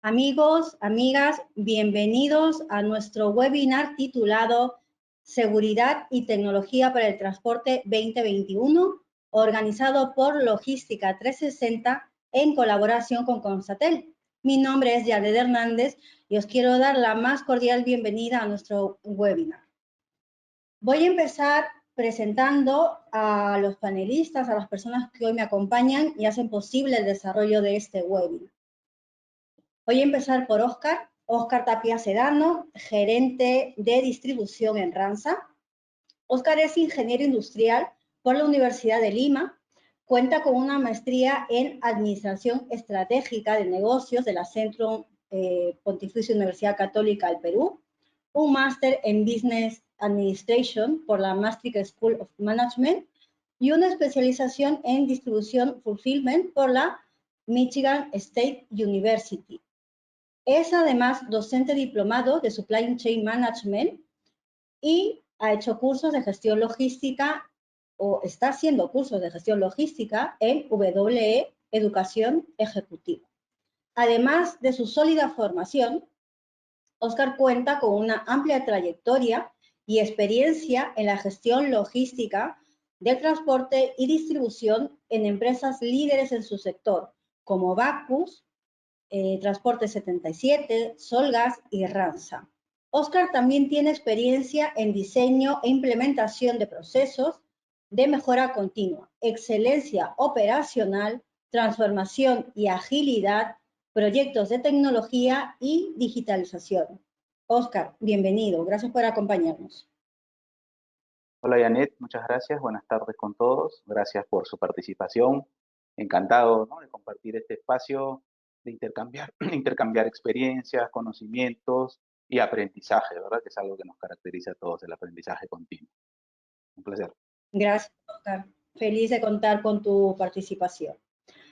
Amigos, amigas, bienvenidos a nuestro webinar titulado Seguridad y Tecnología para el Transporte 2021, organizado por Logística 360 en colaboración con Consatel. Mi nombre es Yared Hernández y os quiero dar la más cordial bienvenida a nuestro webinar. Voy a empezar presentando a los panelistas, a las personas que hoy me acompañan y hacen posible el desarrollo de este webinar. Voy a empezar por Óscar Tapia Sedano, gerente de distribución en Ransa. Óscar es ingeniero industrial por la Universidad de Lima, cuenta con una maestría en Administración Estratégica de Negocios de la Centro Pontificia Universidad Católica del Perú, un máster en Business Administration por la Maastricht School of Management y una especialización en Distribución Fulfillment por la Michigan State University. Es además docente diplomado de Supply Chain Management y ha hecho cursos de gestión logística o está haciendo cursos de gestión logística en WE Educación Ejecutiva. Además de su sólida formación, Óscar cuenta con una amplia trayectoria y experiencia en la gestión logística del transporte y distribución en empresas líderes en su sector, como Bacus, Transporte 77, Solgas y Ransa. Óscar también tiene experiencia en diseño e implementación de procesos de mejora continua, excelencia operacional, transformación y agilidad, proyectos de tecnología y digitalización. Óscar, bienvenido. Gracias por acompañarnos. Hola, Janet. Muchas gracias. Buenas tardes con todos. Gracias por su participación. Encantado, ¿no?, de compartir este espacio, de intercambiar experiencias, conocimientos y aprendizaje, ¿verdad? Que es algo que nos caracteriza a todos, el aprendizaje continuo. Un placer. Gracias, Óscar. Feliz de contar con tu participación.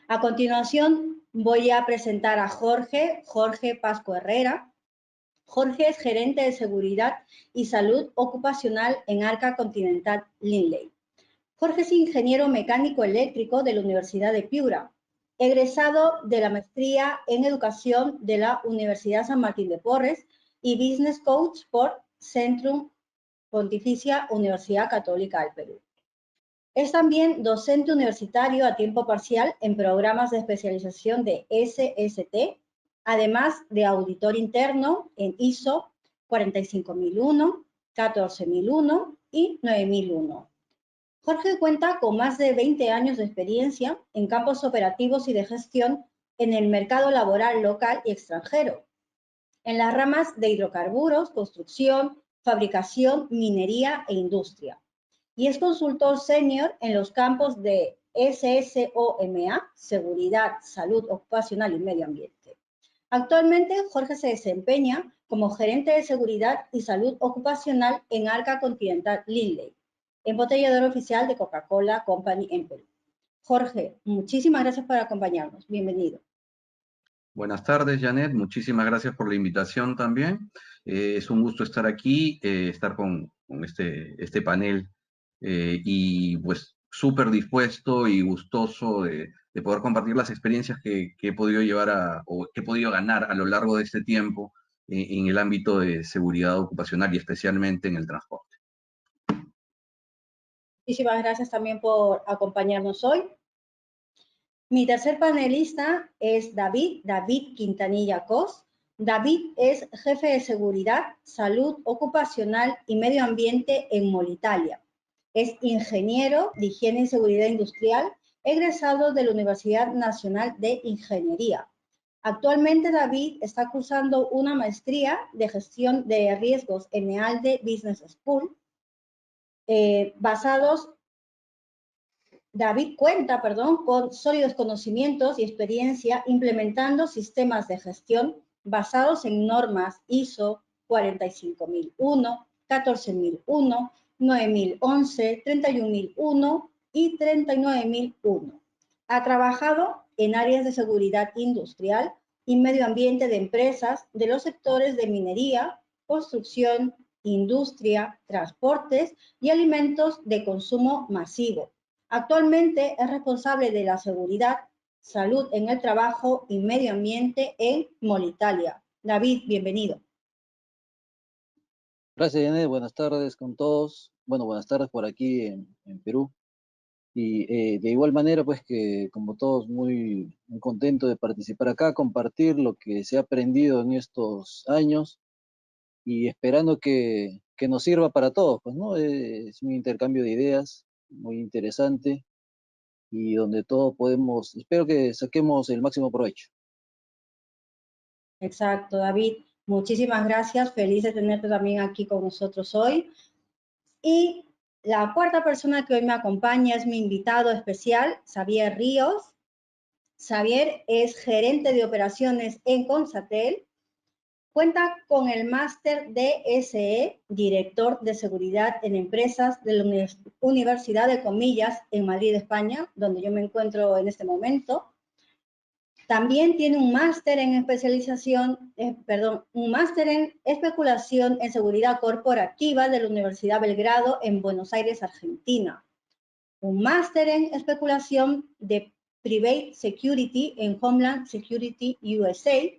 A continuación, voy a presentar a Jorge Pasco Herrera. Jorge es gerente de seguridad y salud ocupacional en Arca Continental Lindley. Jorge es ingeniero mecánico eléctrico de la Universidad de Piura, egresado de la maestría en educación de la Universidad San Martín de Porres y business coach por Centrum Pontificia Universidad Católica del Perú. Es también docente universitario a tiempo parcial en programas de especialización de SST, además de auditor interno en ISO 45001, 14001 y 9001. Jorge cuenta con más de 20 años de experiencia en campos operativos y de gestión en el mercado laboral local y extranjero, en las ramas de hidrocarburos, construcción, fabricación, minería e industria. Y es consultor senior en los campos de SSOMA, Seguridad, Salud Ocupacional y Medio Ambiente. Actualmente, Jorge se desempeña como gerente de Seguridad y Salud Ocupacional en Arca Continental Lindley, embotellador oficial de Coca-Cola Company en Perú. Jorge, muchísimas gracias por acompañarnos. Bienvenido. Buenas tardes, Janet. Muchísimas gracias por la invitación también. Es un gusto estar aquí, estar con este panel y pues súper dispuesto y gustoso de poder compartir las experiencias que he podido llevar o que he podido ganar a lo largo de este tiempo en el ámbito de seguridad ocupacional y especialmente en el transporte. Muchísimas gracias también por acompañarnos hoy. Mi tercer panelista es David Quintanilla Cos. David es jefe de seguridad, salud ocupacional y medio ambiente en Molitalia. Es ingeniero de higiene y seguridad industrial, egresado de la Universidad Nacional de Ingeniería. Actualmente David está cursando una maestría de gestión de riesgos en EALDE Business School, David cuenta, con sólidos conocimientos y experiencia implementando sistemas de gestión basados en normas ISO 45001, 14001, 9011, 31001 y 39001. Ha trabajado en áreas de seguridad industrial y medio ambiente de empresas de los sectores de minería, construcción, industria, transportes y alimentos de consumo masivo. Actualmente es responsable de la seguridad salud en el trabajo y medio ambiente en Molitalia. David, bienvenido. Gracias, Janet. Buenas tardes con todos. Bueno, buenas tardes por aquí en Perú. Y de igual manera, pues que como todos muy contento de participar acá, compartir lo que se ha aprendido en estos años y esperando que nos sirva para todos, pues, ¿no? Es un intercambio de ideas muy interesante y donde todos podemos, espero que saquemos el máximo provecho. Exacto, David. Muchísimas gracias. Feliz de tenerte también aquí con nosotros hoy. Y la cuarta persona que hoy me acompaña es mi invitado especial, Xavier Ríos. Xavier es gerente de operaciones en Consatel. Cuenta con el máster DSE, director de seguridad en empresas de la Universidad de Comillas en Madrid, España, donde yo me encuentro en este momento. También tiene un máster en un máster en especulación en seguridad corporativa de la Universidad Belgrado en Buenos Aires, Argentina. Un máster en especulación de Private Security en Homeland Security USA.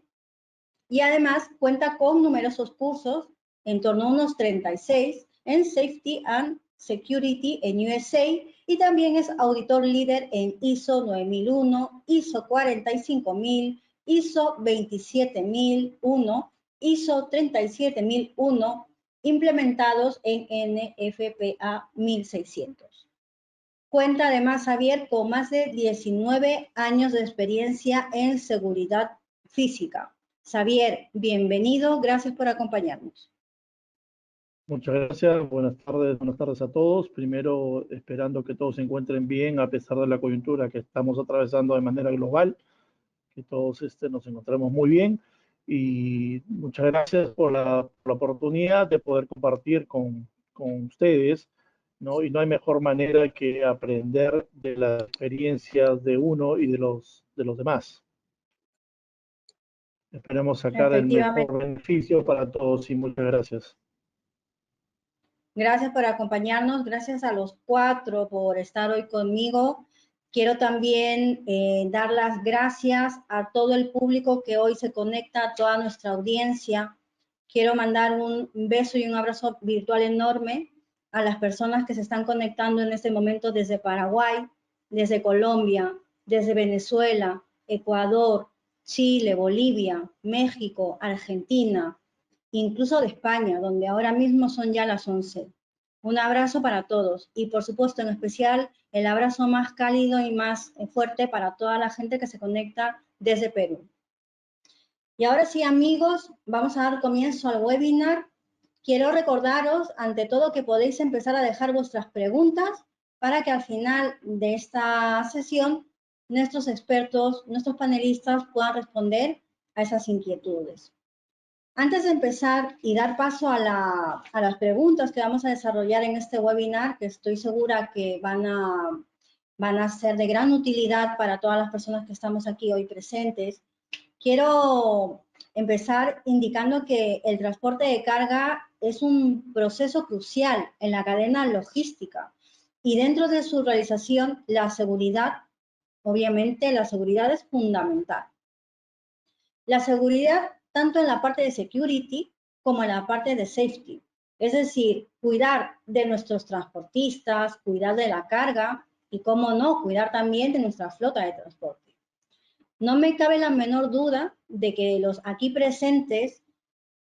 Y además cuenta con numerosos cursos, en torno a unos 36, en Safety and Security en USA, y también es auditor líder en ISO 9001, ISO 45000, ISO 27001, ISO 37001, implementados en NFPA 1600. Cuenta además, Xavier, con más de 19 años de experiencia en seguridad física. Xavier, bienvenido, gracias por acompañarnos. Muchas gracias, buenas tardes a todos. Primero, esperando que todos se encuentren bien a pesar de la coyuntura que estamos atravesando de manera global, que todos nos encontremos muy bien. Y muchas gracias por la oportunidad de poder compartir con ustedes, ¿no? Y no hay mejor manera que aprender de las experiencias de uno y de los demás. Esperemos sacar el mejor beneficio para todos y muchas gracias. Gracias por acompañarnos, gracias a los cuatro por estar hoy conmigo. Quiero también dar las gracias a todo el público que hoy se conecta, a toda nuestra audiencia. Quiero mandar un beso y un abrazo virtual enorme a las personas que se están conectando en este momento desde Paraguay, desde Colombia, desde Venezuela, Ecuador, Chile, Bolivia, México, Argentina, incluso de España, donde ahora mismo son ya las 11. Un abrazo para todos y, por supuesto, en especial, el abrazo más cálido y más fuerte para toda la gente que se conecta desde Perú. Y ahora sí, amigos, vamos a dar comienzo al webinar. Quiero recordaros, ante todo, que podéis empezar a dejar vuestras preguntas para que al final de esta sesión nuestros expertos, nuestros panelistas puedan responder a esas inquietudes. Antes de empezar y dar paso a las preguntas que vamos a desarrollar en este webinar, que estoy segura que van a ser de gran utilidad para todas las personas que estamos aquí hoy presentes, quiero empezar indicando que el transporte de carga es un proceso crucial en la cadena logística y dentro de su realización la seguridad, obviamente la seguridad es fundamental. La seguridad tanto en la parte de security como en la parte de safety. Es decir, cuidar de nuestros transportistas, cuidar de la carga y, cómo no, cuidar también de nuestra flota de transporte. No me cabe la menor duda de que los aquí presentes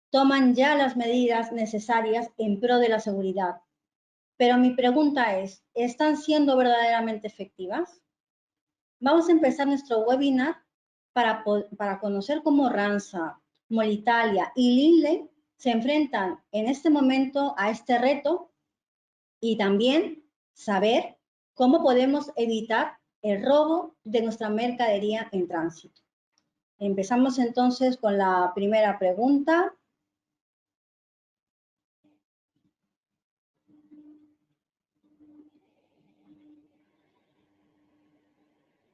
toman ya las medidas necesarias en pro de la seguridad. Pero mi pregunta es, ¿están siendo verdaderamente efectivas? Vamos a empezar nuestro webinar para conocer cómo Ransa, Molitalia y Lindley se enfrentan en este momento a este reto y también saber cómo podemos evitar el robo de nuestra mercadería en tránsito. Empezamos entonces con la primera pregunta.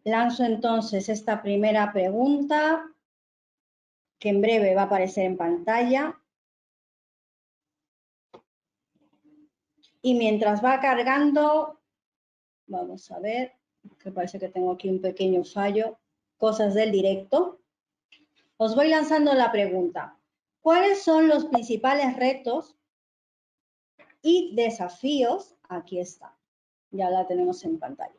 Lanzo entonces esta primera pregunta, que en breve va a aparecer en pantalla. Y mientras va cargando, vamos a ver, que parece que tengo aquí un pequeño fallo. cosas del directo, os voy lanzando la pregunta. ¿Cuáles son los principales retos y desafíos? Aquí está, ya la tenemos en pantalla.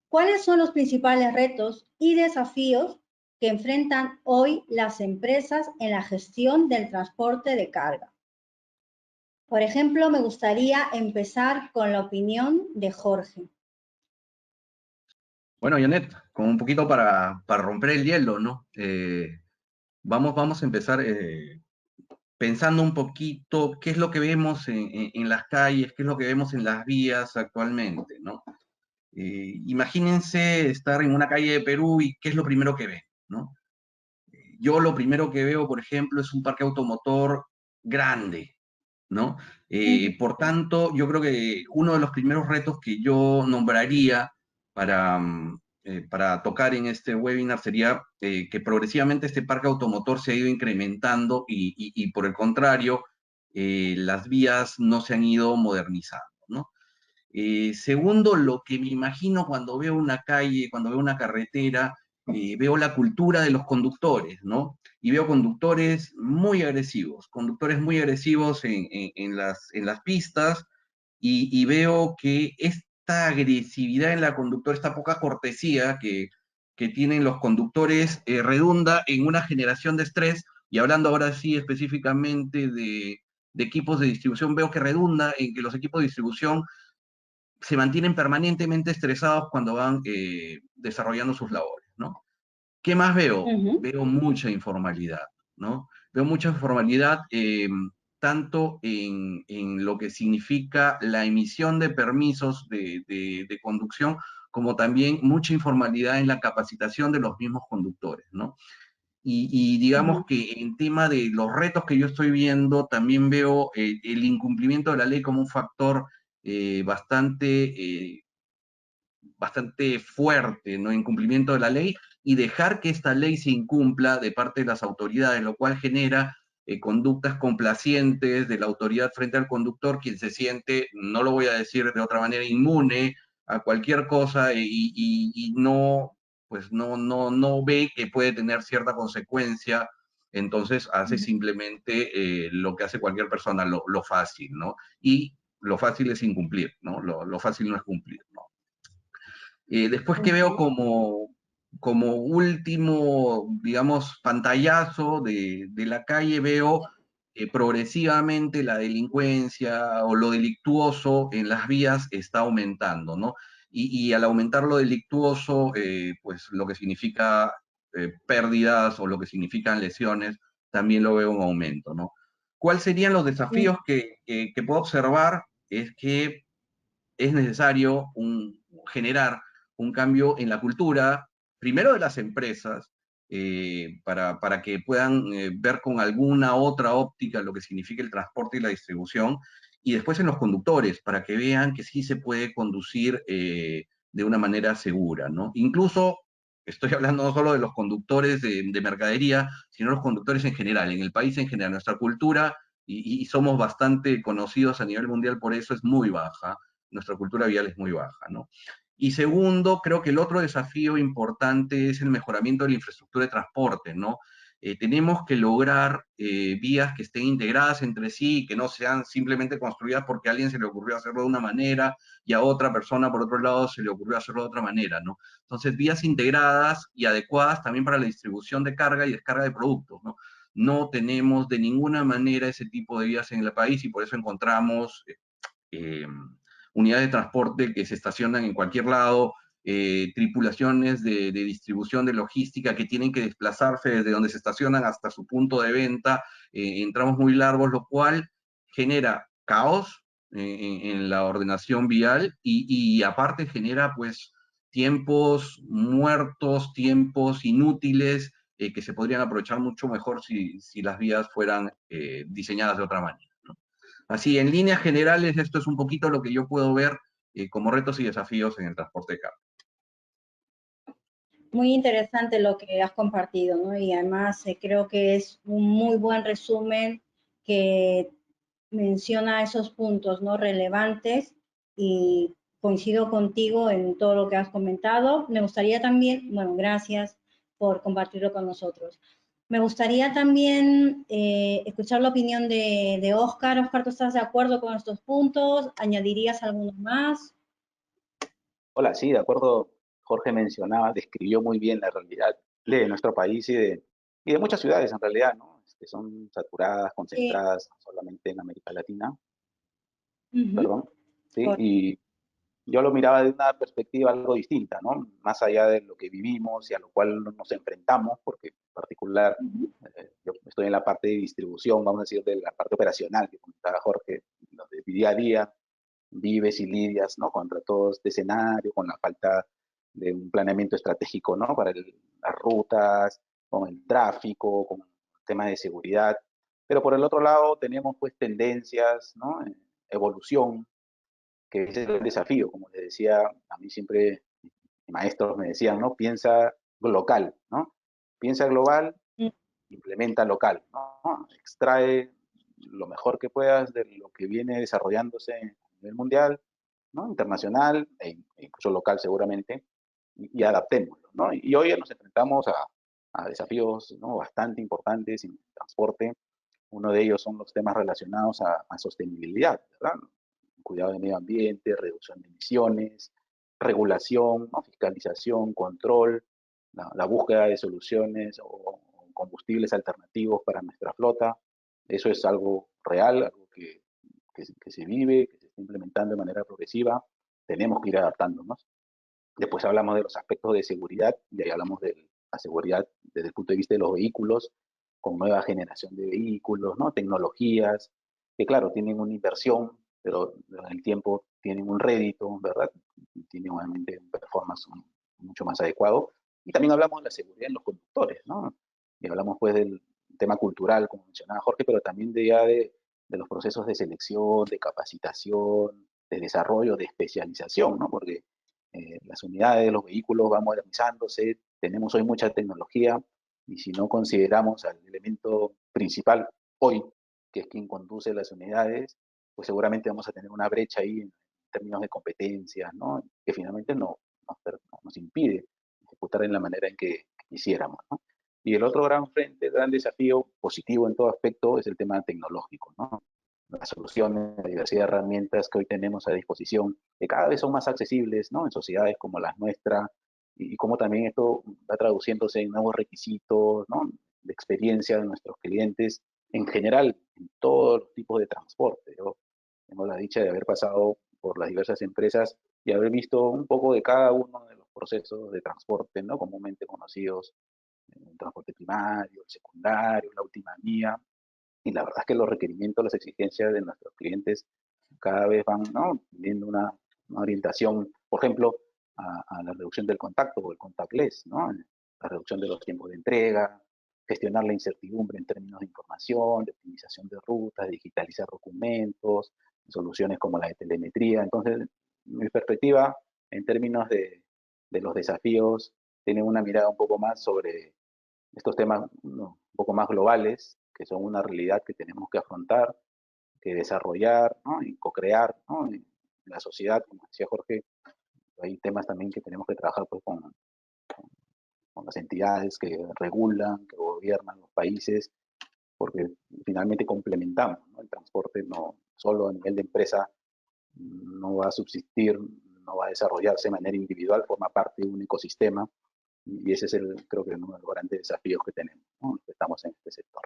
¿Cuáles son los principales retos y desafíos que enfrentan hoy las empresas en la gestión del transporte de carga? Por ejemplo, me gustaría empezar con la opinión de Jorge. Bueno, Janet, como un poquito para romper el hielo, ¿no? Vamos a empezar pensando un poquito qué es lo que vemos en las calles, qué es lo que vemos en las vías actualmente, ¿no? Imagínense estar en una calle de Perú y qué es lo primero que ven, ¿no? Yo lo primero que veo, por ejemplo, es un parque automotor grande, ¿no? Por tanto, yo creo que uno de los primeros retos que yo nombraría para tocar en este webinar sería que progresivamente este parque automotor se ha ido incrementando y por el contrario, las vías no se han ido modernizando, ¿no? Segundo, lo que me imagino cuando veo una calle, cuando veo una carretera, veo la cultura de los conductores, ¿no? Y veo conductores muy agresivos en las pistas, y veo que esta agresividad en la conductora, esta poca cortesía que tienen los conductores, redunda en una generación de estrés, y hablando ahora sí específicamente de equipos de distribución, veo que redunda en que los equipos de distribución se mantienen permanentemente estresados cuando van desarrollando sus labores, ¿no? ¿Qué más veo? Veo mucha informalidad, ¿no? Veo mucha informalidad tanto en lo que significa la emisión de permisos de conducción, como también mucha informalidad en la capacitación de los mismos conductores, ¿no? Y digamos que en tema de los retos que yo estoy viendo, también veo el incumplimiento de la ley como un factor bastante fuerte, ¿no? Incumplimiento de la ley, y dejar que esta ley se incumpla de parte de las autoridades, lo cual genera conductas complacientes de la autoridad frente al conductor, quien se siente, no lo voy a decir de otra manera, inmune a cualquier cosa, y no, pues no ve que puede tener cierta consecuencia. Entonces hace simplemente lo que hace cualquier persona, lo fácil, ¿no? Y lo fácil es incumplir, ¿no? Lo fácil no es cumplir, ¿no? Después que veo como último, digamos, pantallazo de la calle, veo progresivamente la delincuencia o lo delictuoso en las vías está aumentando, ¿no? Y al aumentar lo delictuoso, pues lo que significa pérdidas o lo que significan lesiones, también lo veo en aumento, ¿no? ¿Cuáles serían los desafíos que puedo observar? Es que es necesario generar un cambio en la cultura, primero de las empresas, para que puedan ver con alguna otra óptica lo que significa el transporte y la distribución, y después en los conductores, para que vean que sí se puede conducir de una manera segura, ¿no? Incluso, estoy hablando no solo de los conductores de mercadería, sino los conductores en general, en el país en general. Nuestra cultura, y somos bastante conocidos a nivel mundial por eso, es muy baja. Nuestra cultura vial es muy baja, ¿no? Y segundo, creo que el otro desafío importante es el mejoramiento de la infraestructura de transporte, ¿no? Tenemos que lograr vías que estén integradas entre sí, que no sean simplemente construidas porque a alguien se le ocurrió hacerlo de una manera y a otra persona, por otro lado, se le ocurrió hacerlo de otra manera, ¿no? Entonces, vías integradas y adecuadas también para la distribución de carga y descarga de productos, ¿no? No tenemos de ninguna manera ese tipo de vías en el país, y por eso encontramos unidades de transporte que se estacionan en cualquier lado, tripulaciones de distribución de logística que tienen que desplazarse desde donde se estacionan hasta su punto de venta en tramos muy largos, lo cual genera caos en la ordenación vial, y aparte genera pues tiempos muertos, tiempos inútiles, que se podrían aprovechar mucho mejor si las vías fueran diseñadas de otra manera. Así, en líneas generales, esto es un poquito lo que yo puedo ver como retos y desafíos en el transporte de carga. Muy interesante lo que has compartido, ¿no? Y además creo que es un muy buen resumen que menciona esos puntos, ¿no? Relevantes, y coincido contigo en todo lo que has comentado. Me gustaría también, bueno, gracias, por compartirlo con nosotros. Me gustaría también escuchar la opinión de Óscar. Óscar, ¿tú estás de acuerdo con estos puntos? ¿Añadirías alguno más? Hola, sí, de acuerdo. Jorge mencionaba, describió muy bien la realidad de nuestro país y de muchas ciudades en realidad, ¿no? Que son saturadas, Sí. concentradas solamente en América Latina, Ujú. perdón, ¿sí? Y yo lo miraba de una perspectiva algo distinta, ¿no? Más allá de lo que vivimos y a lo cual nos enfrentamos, porque en particular yo estoy en la parte de distribución, vamos a decir, de la parte operacional que comentaba Jorge, donde día a día vives y lidias, ¿no? Contra todo este escenario, con la falta de un planeamiento estratégico, ¿no? Para las rutas, con el tráfico, con temas de seguridad. Pero por el otro lado tenemos pues tendencias, ¿no? Evolución, que ese es el desafío, como les decía, a mí siempre mis maestros me decían, ¿no? Piensa local, ¿no? Piensa global, implementa local, ¿no? Extrae lo mejor que puedas de lo que viene desarrollándose a nivel mundial, ¿no? Internacional e incluso local seguramente, y adaptémoslo, ¿no? Y hoy nos enfrentamos a desafíos, ¿no? Bastante importantes en el transporte. Uno de ellos son los temas relacionados a sostenibilidad, ¿verdad? Cuidado del medio ambiente, reducción de emisiones, regulación, ¿no? Fiscalización, control, la búsqueda de soluciones o combustibles alternativos para nuestra flota. Eso es algo real, algo que se vive, que se está implementando de manera progresiva. Tenemos que ir adaptándonos. Después hablamos de los aspectos de seguridad, y ahí hablamos de la seguridad desde el punto de vista de los vehículos, con nueva generación de vehículos, ¿no? Tecnologías, que claro, tienen una inversión, pero en el tiempo tienen un rédito, ¿verdad? Tienen obviamente un performance mucho más adecuado. Y también hablamos de la seguridad en los conductores, ¿no? Y hablamos pues del tema cultural, como mencionaba Jorge, pero también de los procesos de selección, de capacitación, de desarrollo, de especialización, ¿no? Porque las unidades, los vehículos van modernizándose, tenemos hoy mucha tecnología y si no consideramos al elemento principal hoy, que es quien conduce las unidades, pues seguramente vamos a tener una brecha ahí en términos de competencias, ¿no? Que finalmente nos impide ejecutar en la manera en que quisiéramos, ¿no? Y el otro gran frente, gran desafío positivo en todo aspecto es el tema tecnológico, ¿no? Las soluciones, la diversidad de herramientas que hoy tenemos a disposición, que cada vez son más accesibles, ¿no? En sociedades como las nuestras, y cómo también esto va traduciéndose en nuevos requisitos, ¿no? De experiencia de nuestros clientes, en general, en todos los tipos de transporte. Yo tengo la dicha de haber pasado por las diversas empresas y haber visto un poco de cada uno de los procesos de transporte, ¿no? Comúnmente conocidos, el transporte primario, el secundario, la última mía, y la verdad es que los requerimientos, las exigencias de nuestros clientes cada vez van, ¿no? Teniendo una orientación, por ejemplo, a la reducción del contacto o el contactless, ¿no? La reducción de los tiempos de entrega, gestionar la incertidumbre en términos de información, de optimización de rutas, digitalizar documentos, soluciones como la de telemetría. Entonces, mi perspectiva en términos de los desafíos tiene una mirada un poco más sobre estos temas, ¿no? Un poco más globales, que son una realidad que tenemos que afrontar, que desarrollar, ¿no? Y co-crear, ¿no? En la sociedad, como decía Jorge, hay temas también que tenemos que trabajar pues, con las entidades que regulan, que gobiernan los países, porque finalmente complementamos, ¿no? El transporte no solo a nivel de empresa no va a subsistir, no va a desarrollarse de manera individual, forma parte de un ecosistema y ese es creo que uno de los grandes desafíos que tenemos, ¿no? Estamos en este sector.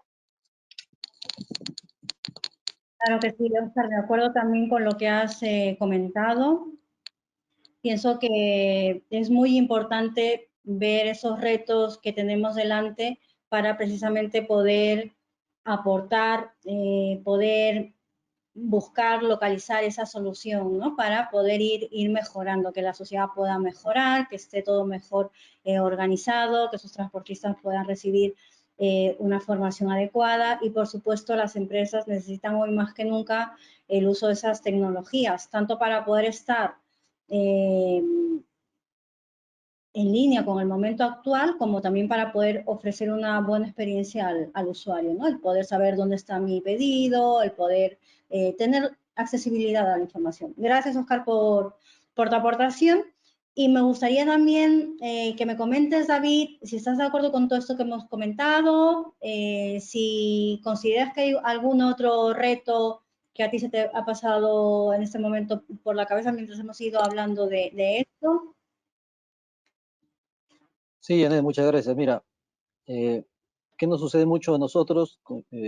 Claro que sí, Óscar, de acuerdo también con lo que has comentado. Pienso que es muy importante ver esos retos que tenemos delante para precisamente poder aportar, poder buscar, localizar esa solución, ¿no? Para poder ir mejorando, que la sociedad pueda mejorar, que esté todo mejor organizado, que sus transportistas puedan recibir una formación adecuada y, por supuesto, las empresas necesitan hoy más que nunca el uso de esas tecnologías, tanto para poder estar en línea con el momento actual, como también para poder ofrecer una buena experiencia al usuario, ¿no? El poder saber dónde está mi pedido, el poder tener accesibilidad a la información. Gracias, Óscar, por tu aportación. Y me gustaría también que me comentes, David, si estás de acuerdo con todo esto que hemos comentado, si consideras que hay algún otro reto que a ti se te ha pasado en este momento por la cabeza mientras hemos ido hablando de esto. Sí, Janet, muchas gracias. Mira, ¿qué nos sucede mucho a nosotros?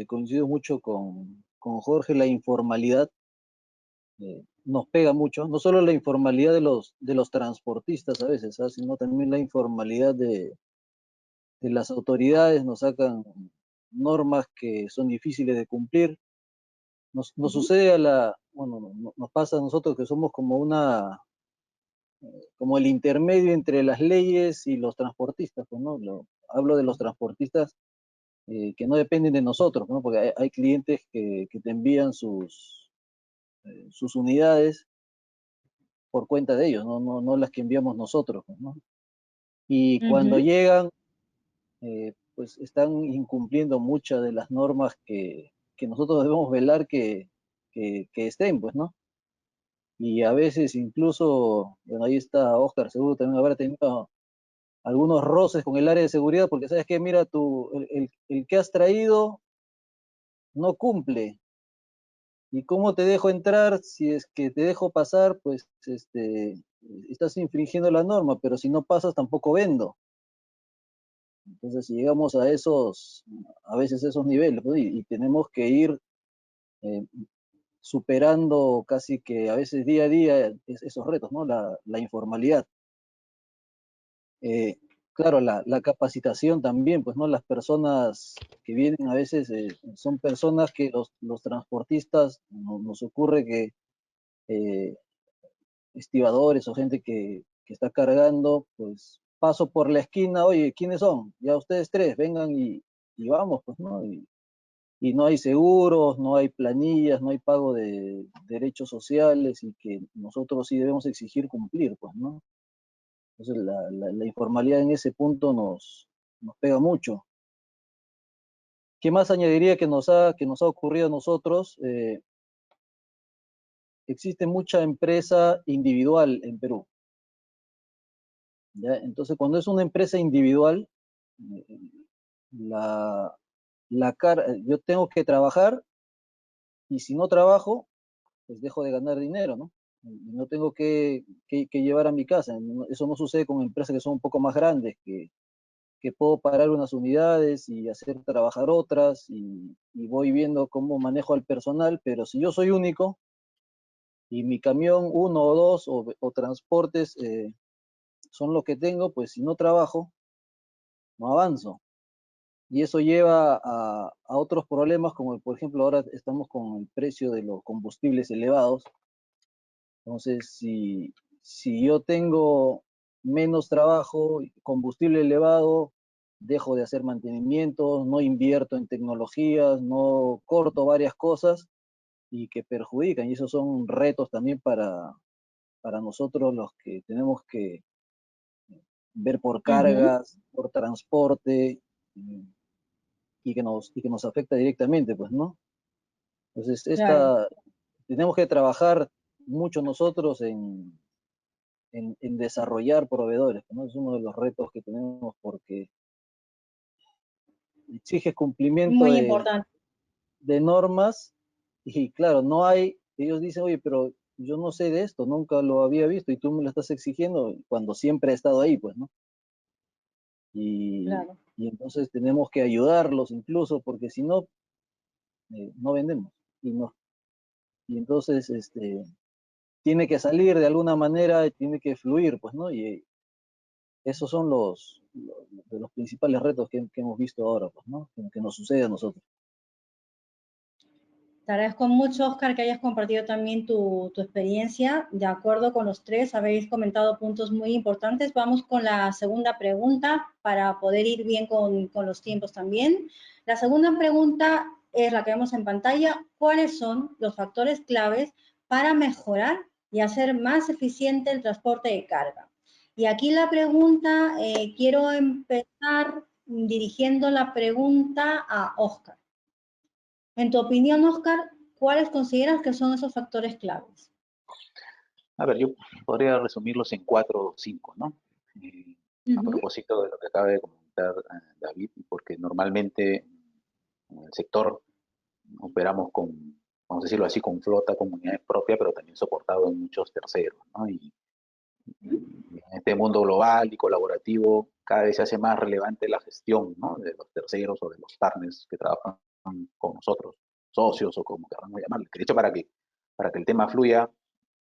Coincido mucho con Jorge, la informalidad nos pega mucho, no solo la informalidad de los transportistas a veces, ¿sabes? Sino también la informalidad de las autoridades, nos sacan normas que son difíciles de cumplir. Nos sucede bueno, nos pasa a nosotros que somos como el intermedio entre las leyes y los transportistas, pues, ¿no? Hablo de los transportistas que no dependen de nosotros, ¿no? Porque hay clientes que te envían sus unidades por cuenta de ellos, no las que enviamos nosotros, ¿no? Y cuando llegan, pues están incumpliendo muchas de las normas que nosotros debemos velar que estén, pues, ¿no? Y a veces incluso, bueno, ahí está Oscar, seguro también habrá tenido algunos roces con el área de seguridad, porque sabes que, mira, el que has traído no cumple. ¿Y cómo te dejo entrar? Si es que te dejo pasar, pues estás infringiendo la norma, pero si no pasas tampoco vendo. Entonces, si llegamos a veces esos niveles, pues, y tenemos que ir eh, superando casi que a veces día a día esos retos, ¿no? La informalidad. Claro, la capacitación también, pues, ¿no? Las personas que vienen a veces son personas que los transportistas, nos ocurre que eh, estibadores o gente que está cargando, pues paso por la esquina, oye, ¿quiénes son? Ya ustedes tres, vengan y vamos, pues, ¿no? Y no hay seguros, no hay planillas, no hay pago de derechos sociales y que nosotros sí debemos exigir cumplir, pues, ¿no? Entonces la informalidad en ese punto nos pega mucho. ¿Qué más añadiría que nos ha ocurrido a nosotros? Existe mucha empresa individual en Perú. ¿Ya? Entonces, cuando es una empresa individual, yo tengo que trabajar y si no trabajo, pues dejo de ganar dinero, ¿no? No tengo que llevar a mi casa. Eso no sucede con empresas que son un poco más grandes, que puedo parar unas unidades y hacer trabajar otras y voy viendo cómo manejo al personal, pero si yo soy único y mi camión, uno o dos o transportes son los que tengo, pues si no trabajo, no avanzo. Y eso lleva a otros problemas, como por ejemplo ahora estamos con el precio de los combustibles elevados. Entonces, si yo tengo menos trabajo, combustible elevado, dejo de hacer mantenimientos, no invierto en tecnologías, no corto varias cosas y que perjudican. Y esos son retos también para nosotros los que tenemos que ver por cargas, por transporte, y que nos afecta directamente, pues, ¿no? Entonces, Claro. tenemos que trabajar mucho nosotros en desarrollar proveedores, ¿no? Es uno de los retos que tenemos porque exige cumplimiento Muy importante. de normas y claro, ellos dicen, oye, pero yo no sé de esto, nunca lo había visto y tú me lo estás exigiendo cuando siempre he estado ahí, pues, ¿no? Claro. Y entonces tenemos que ayudarlos incluso porque si no, no vendemos y entonces tiene que salir de alguna manera, tiene que fluir, pues, ¿no? Y esos son de los principales retos que hemos visto ahora, pues, ¿no? Que nos sucede a nosotros. Te agradezco mucho, Oscar, que hayas compartido también tu experiencia. De acuerdo con los tres, habéis comentado puntos muy importantes. Vamos con la segunda pregunta para poder ir bien con los tiempos también. La segunda pregunta es la que vemos en pantalla. ¿Cuáles son los factores claves para mejorar y hacer más eficiente el transporte de carga? Y aquí la pregunta, quiero empezar dirigiendo la pregunta a Oscar. En tu opinión, Oscar, ¿cuáles consideras que son esos factores claves? A ver, yo podría resumirlos en 4 o 5, ¿no? A propósito de lo que acaba de comentar David, porque normalmente en el sector operamos con, vamos a decirlo así, con flota, con unidades propias, pero también soportado en muchos terceros, ¿no? Y en este mundo global y colaborativo, cada vez se hace más relevante la gestión, ¿no? De los terceros o de los partners que trabajan con nosotros, socios o como queramos llamarle. De hecho, para que el tema fluya,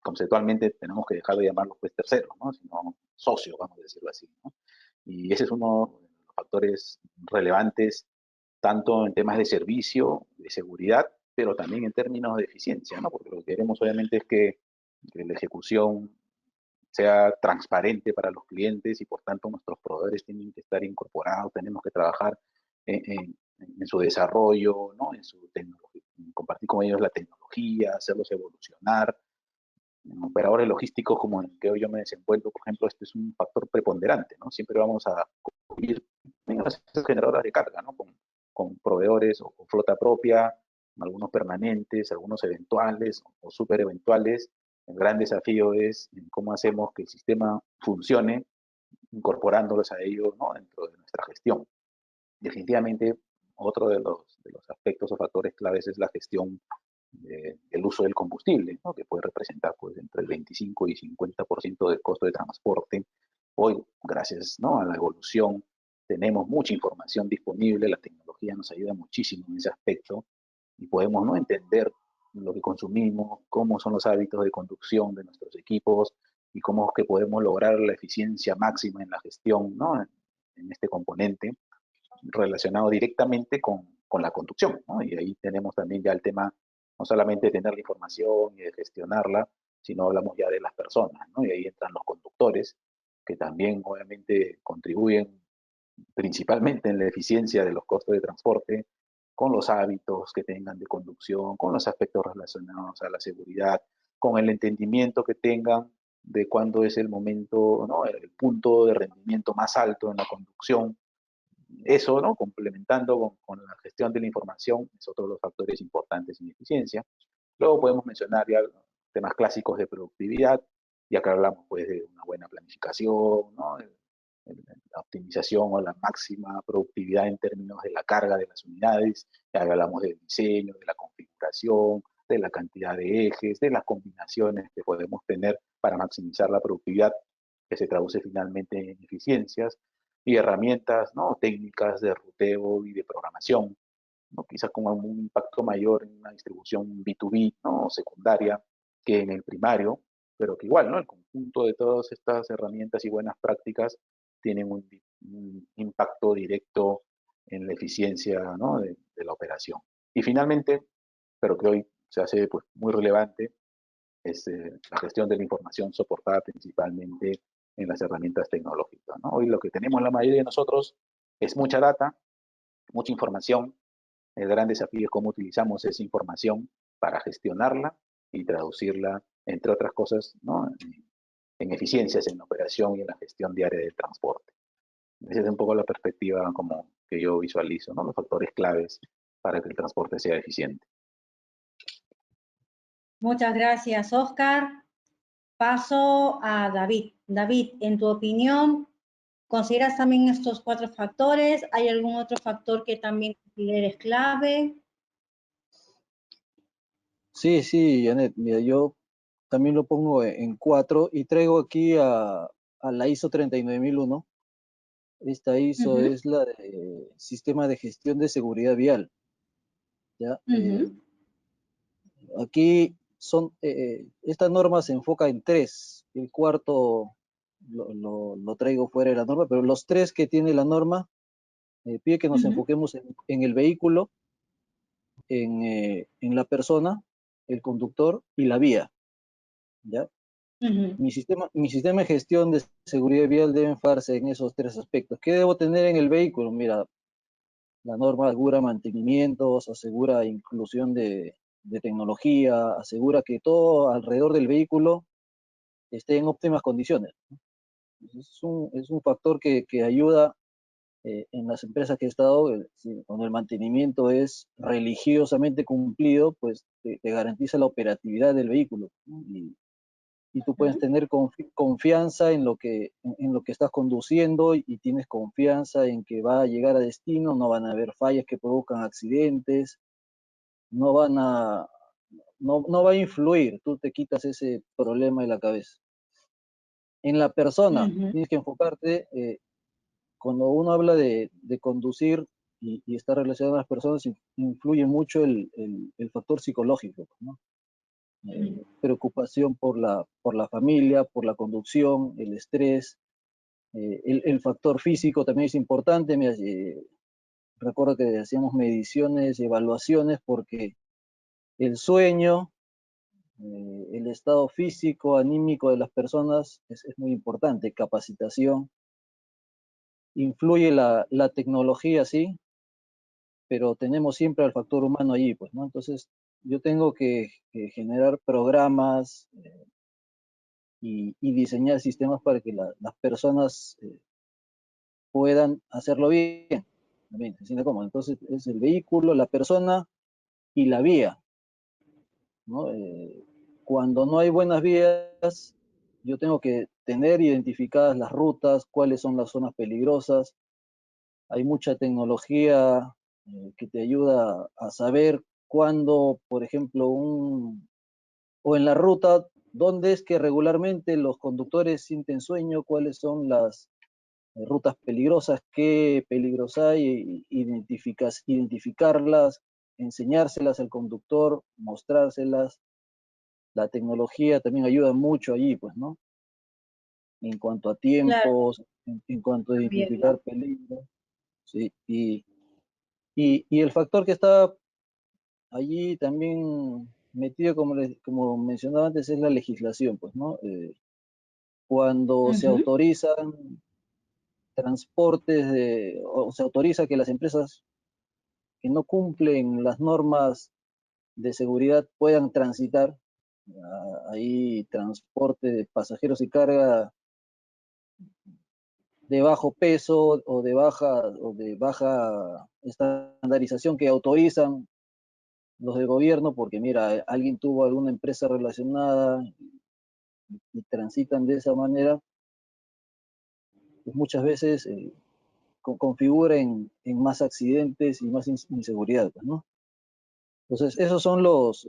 conceptualmente tenemos que dejar de llamarlos pues terceros, ¿no? Sino socios, vamos a decirlo así, ¿no? Y ese es uno de los factores relevantes, tanto en temas de servicio, de seguridad, pero también en términos de eficiencia, ¿no? Porque lo que queremos obviamente es que la ejecución sea transparente para los clientes y por tanto nuestros proveedores tienen que estar incorporados, tenemos que trabajar en su desarrollo, ¿no? En su tecnología, compartir con ellos la tecnología, hacerlos evolucionar. En operadores logísticos como en el que hoy yo me desenvuelvo, por ejemplo, este es un factor preponderante, ¿no? Siempre vamos a ir en las generadoras de carga, ¿no? Con proveedores o con flota propia, algunos permanentes, algunos eventuales o súper eventuales. El gran desafío es cómo hacemos que el sistema funcione incorporándolos a ellos, ¿no? Dentro de nuestra gestión. Definitivamente, otro de los aspectos o factores claves es la gestión del uso del combustible, ¿no? Que puede representar pues, entre el 25 y 50% del costo de transporte. Hoy, gracias, ¿no? A la evolución, tenemos mucha información disponible, la tecnología nos ayuda muchísimo en ese aspecto y podemos, ¿no? Entender lo que consumimos, cómo son los hábitos de conducción de nuestros equipos y cómo es que podemos lograr la eficiencia máxima en la gestión, ¿no? En este componente relacionado directamente con la conducción, ¿no? Y ahí tenemos también ya el tema no solamente de tener la información y de gestionarla, sino hablamos ya de las personas, ¿no? Y ahí entran los conductores, que también obviamente contribuyen principalmente en la eficiencia de los costos de transporte, con los hábitos que tengan de conducción, con los aspectos relacionados a la seguridad, con el entendimiento que tengan de cuándo es el momento, ¿no? El punto de rendimiento más alto en la conducción. Eso, ¿no? Complementando con la gestión de la información, es otro de los factores importantes en eficiencia. Luego podemos mencionar ya temas clásicos de productividad, ya que hablamos pues de una buena planificación, ¿no? La optimización o la máxima productividad en términos de la carga de las unidades, ya hablamos del diseño, de la configuración, de la cantidad de ejes, de las combinaciones que podemos tener para maximizar la productividad, que se traduce finalmente en eficiencias, y herramientas, ¿no? Técnicas de ruteo y de programación, ¿no? Quizás con un impacto mayor en una distribución B2B, ¿no? Secundaria que en el primario, pero que igual, ¿no? El conjunto de todas estas herramientas y buenas prácticas tienen un impacto directo en la eficiencia, ¿no? de la operación. Y finalmente, pero que hoy se hace pues, muy relevante, es la gestión de la información soportada principalmente en las herramientas tecnológicas, ¿no? Hoy lo que tenemos la mayoría de nosotros es mucha data, mucha información. El gran desafío es cómo utilizamos esa información para gestionarla y traducirla, entre otras cosas, ¿no? En eficiencias en la operación y en la gestión diaria del transporte. Esa es un poco la perspectiva como que yo visualizo, ¿no? Los factores claves para que el transporte sea eficiente. Muchas gracias, Oscar. Paso a David. David, en tu opinión, ¿consideras también estos 4 factores? ¿Hay algún otro factor que también consideres clave? Sí, sí, Janet, mira, yo también lo pongo en 4 y traigo aquí a la ISO 39001. Esta ISO es la de Sistema de Gestión de Seguridad Vial. ¿Ya? Aquí son, esta norma se enfoca en 3. El cuarto lo traigo fuera de la norma, pero los 3 que tiene la norma pide que nos enfoquemos en el vehículo, en la persona, el conductor y la vía. ¿Ya? Mi sistema de gestión de seguridad vial debe enfocarse en esos 3 aspectos. ¿Qué debo tener en el vehículo? Mira, la norma asegura mantenimientos, asegura inclusión de tecnología, asegura que todo alrededor del vehículo esté en óptimas condiciones. Es un factor que ayuda en las empresas que he estado, cuando el mantenimiento es religiosamente cumplido, pues te garantiza la operatividad del vehículo, ¿no? y tú puedes tener confianza en lo que estás conduciendo y tienes confianza en que va a llegar a destino, no van a haber fallas que provocan accidentes, no va a influir, tú te quitas ese problema de la cabeza. En la persona, tienes que enfocarte, cuando uno habla de conducir y está relacionado a las personas, influye mucho el factor psicológico, ¿no? Preocupación por la familia, por la conducción, el estrés, el factor físico también es importante. Mira, recuerdo que hacíamos mediciones, evaluaciones, porque el sueño, el estado físico, anímico de las personas es muy importante. Capacitación, influye la tecnología, sí, pero tenemos siempre al factor humano allí, pues, ¿no? Entonces, yo tengo que generar programas y diseñar sistemas para que las personas puedan hacerlo bien. También, se siente cómodo. Entonces, es el vehículo, la persona y la vía, ¿no? Cuando no hay buenas vías, yo tengo que tener identificadas las rutas, cuáles son las zonas peligrosas. Hay mucha tecnología que te ayuda a saber cuándo, por ejemplo, o en la ruta, dónde es que regularmente los conductores sienten sueño, cuáles son las rutas peligrosas, qué peligros hay, identificarlas, enseñárselas al conductor, mostrárselas. La tecnología también ayuda mucho allí, pues, ¿no? En cuanto a Claro, tiempos, en cuanto a bien, ¿no? identificar peligros, ¿sí? Y el factor que está allí también metido, como mencionaba antes, es la legislación, pues, ¿no? Cuando se autorizan transportes o se autoriza que las empresas que no cumplen las normas de seguridad puedan transitar, ahí transporte de pasajeros y carga de bajo peso o de baja estandarización que autorizan los de gobierno, porque mira, alguien tuvo alguna empresa relacionada y transitan de esa manera, pues muchas veces configura en más accidentes y más inseguridad, pues, ¿no? Entonces, esos son los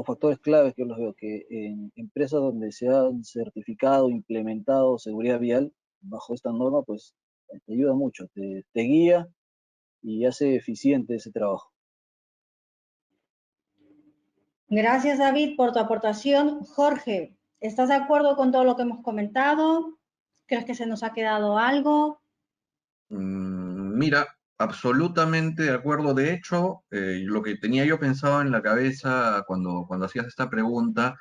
factores claves que los veo, que en empresas donde se han certificado, implementado seguridad vial bajo esta norma, pues te ayuda mucho, te guía y hace eficiente ese trabajo. Gracias, David, por tu aportación. Jorge, ¿estás de acuerdo con todo lo que hemos comentado? ¿Crees que se nos ha quedado algo? Mira, absolutamente de acuerdo. De hecho, lo que tenía yo pensado en la cabeza cuando hacías esta pregunta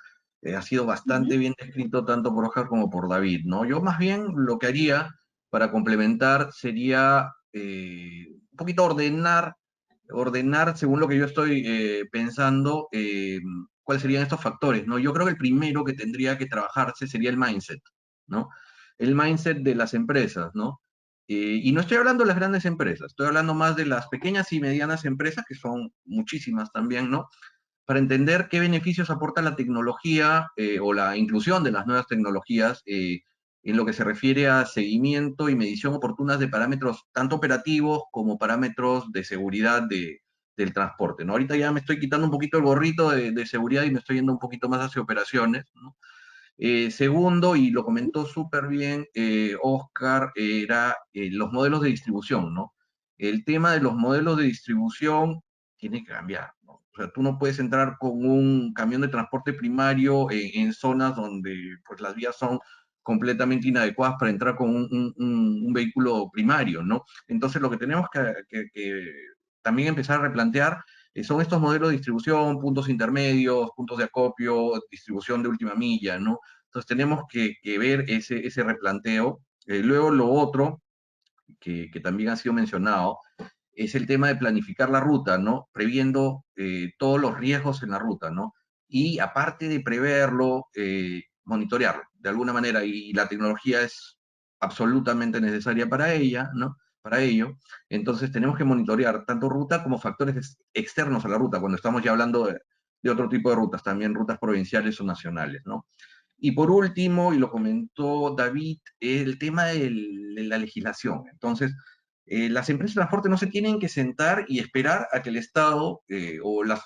ha sido bastante bien descrito tanto por Oscar como por David, ¿no? Yo más bien lo que haría para complementar sería un poquito ordenar según lo que yo estoy pensando cuáles serían estos factores, ¿no? Yo creo que el primero que tendría que trabajarse sería el mindset, ¿no? El mindset de las empresas, ¿no? Y no estoy hablando de las grandes empresas, estoy hablando más de las pequeñas y medianas empresas, que son muchísimas también, ¿no? Para entender qué beneficios aporta la tecnología o la inclusión de las nuevas tecnologías en lo que se refiere a seguimiento y medición oportunas de parámetros tanto operativos como parámetros de seguridad del transporte, ¿no? Ahorita ya me estoy quitando un poquito el gorrito de seguridad y me estoy yendo un poquito más hacia operaciones, ¿no? Segundo, y lo comentó súper bien Oscar, era los modelos de distribución, ¿no? El tema de los modelos de distribución tiene que cambiar, ¿no? O sea, tú no puedes entrar con un camión de transporte primario en zonas donde pues, las vías son completamente inadecuadas para entrar con un vehículo primario, ¿no? Entonces, lo que tenemos que también empezar a replantear son estos modelos de distribución, puntos intermedios, puntos de acopio, distribución de última milla, ¿no? Entonces tenemos que ver ese replanteo. Luego lo otro, que también ha sido mencionado, es el tema de planificar la ruta, ¿no? Previendo todos los riesgos en la ruta, ¿no? Y aparte de preverlo, monitorearlo de alguna manera, y la tecnología es absolutamente necesaria para ella, ¿no? Para ello. Entonces tenemos que monitorear tanto ruta como factores externos a la ruta, cuando estamos ya hablando de de otro tipo de rutas, también rutas provinciales o nacionales, ¿no? Y por último, y lo comentó David, el tema de la legislación. Entonces, las empresas de transporte no se tienen que sentar y esperar a que el Estado o las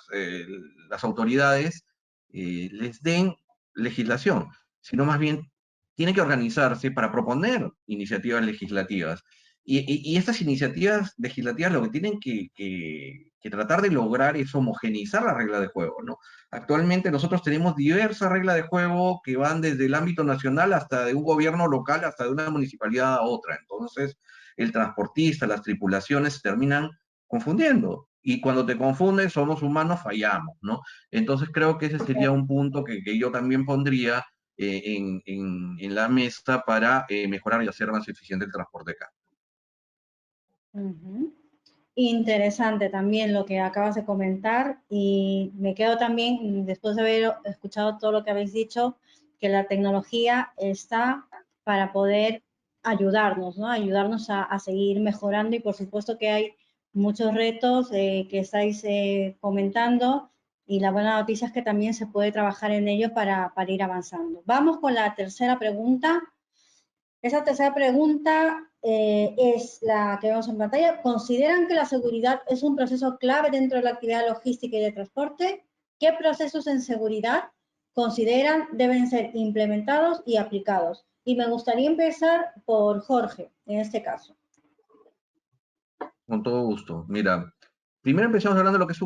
autoridades les den legislación, sino más bien tienen que organizarse para proponer iniciativas legislativas. Y estas iniciativas legislativas lo que tienen que tratar de lograr es homogeneizar la regla de juego, ¿no? Actualmente nosotros tenemos diversas reglas de juego que van desde el ámbito nacional hasta de un gobierno local, hasta de una municipalidad a otra. Entonces, el transportista, las tripulaciones se terminan confundiendo. Y cuando te confundes, somos humanos, fallamos, ¿no? Entonces creo que ese sería un punto que yo también pondría en la mesa para mejorar y hacer más eficiente el transporte acá. Interesante también lo que acabas de comentar, y me quedo también, después de haber escuchado todo lo que habéis dicho, que la tecnología está para poder ayudarnos, ¿no? Ayudarnos a seguir mejorando, y por supuesto que hay muchos retos que estáis comentando, y la buena noticia es que también se puede trabajar en ellos para ir avanzando. Vamos con la tercera pregunta. Esa tercera pregunta es la que vemos en pantalla. ¿Consideran que la seguridad es un proceso clave dentro de la actividad logística y de transporte? ¿Qué procesos en seguridad consideran deben ser implementados y aplicados? Y me gustaría empezar por Jorge, en este caso. Con todo gusto. Mira, primero empezamos hablando de lo que es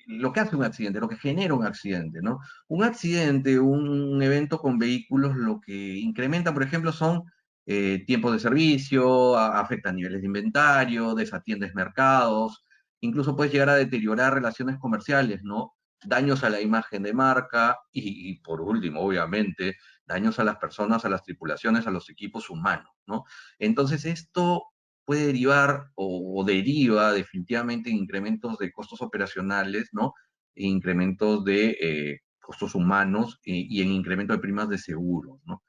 lo que hace un accidente, lo que genera un accidente, ¿no? Un accidente, un evento con vehículos, lo que incrementa, por ejemplo, son tiempos de servicio, afecta niveles de inventario, desatiendes mercados, incluso puedes llegar a deteriorar relaciones comerciales, ¿no? Daños a la imagen de marca y por último, obviamente, daños a las personas, a las tripulaciones, a los equipos humanos, ¿no? Entonces esto puede derivar o deriva definitivamente en incrementos de costos operacionales, ¿no? E incrementos de costos humanos y en incremento de primas de seguro, ¿no?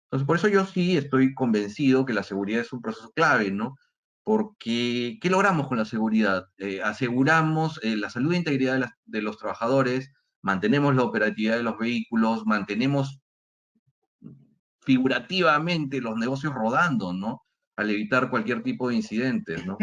Entonces, por eso yo sí estoy convencido que la seguridad es un proceso clave, ¿no? Porque, ¿qué logramos con la seguridad? Aseguramos la salud e integridad de los trabajadores, mantenemos la operatividad de los vehículos, mantenemos figurativamente los negocios rodando, ¿no? Al evitar cualquier tipo de incidentes, ¿no?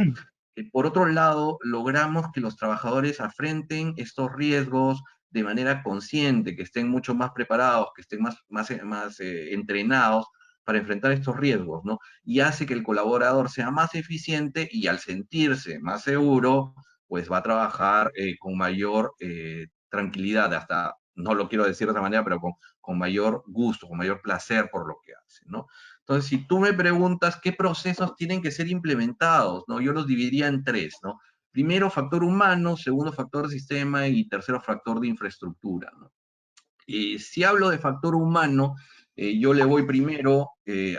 Por otro lado, logramos que los trabajadores afrenten estos riesgos de manera consciente, que estén mucho más preparados, que estén más entrenados para enfrentar estos riesgos, ¿no? Y hace que el colaborador sea más eficiente y al sentirse más seguro, pues va a trabajar con mayor tranquilidad, hasta, no lo quiero decir de otra manera, pero con mayor gusto, con mayor placer por lo que hace, ¿no? Entonces, si tú me preguntas qué procesos tienen que ser implementados, ¿no? Yo los dividiría en tres, ¿no? Primero, factor humano, segundo, factor sistema y tercero, factor de infraestructura, ¿no? Si hablo de factor humano, yo le voy primero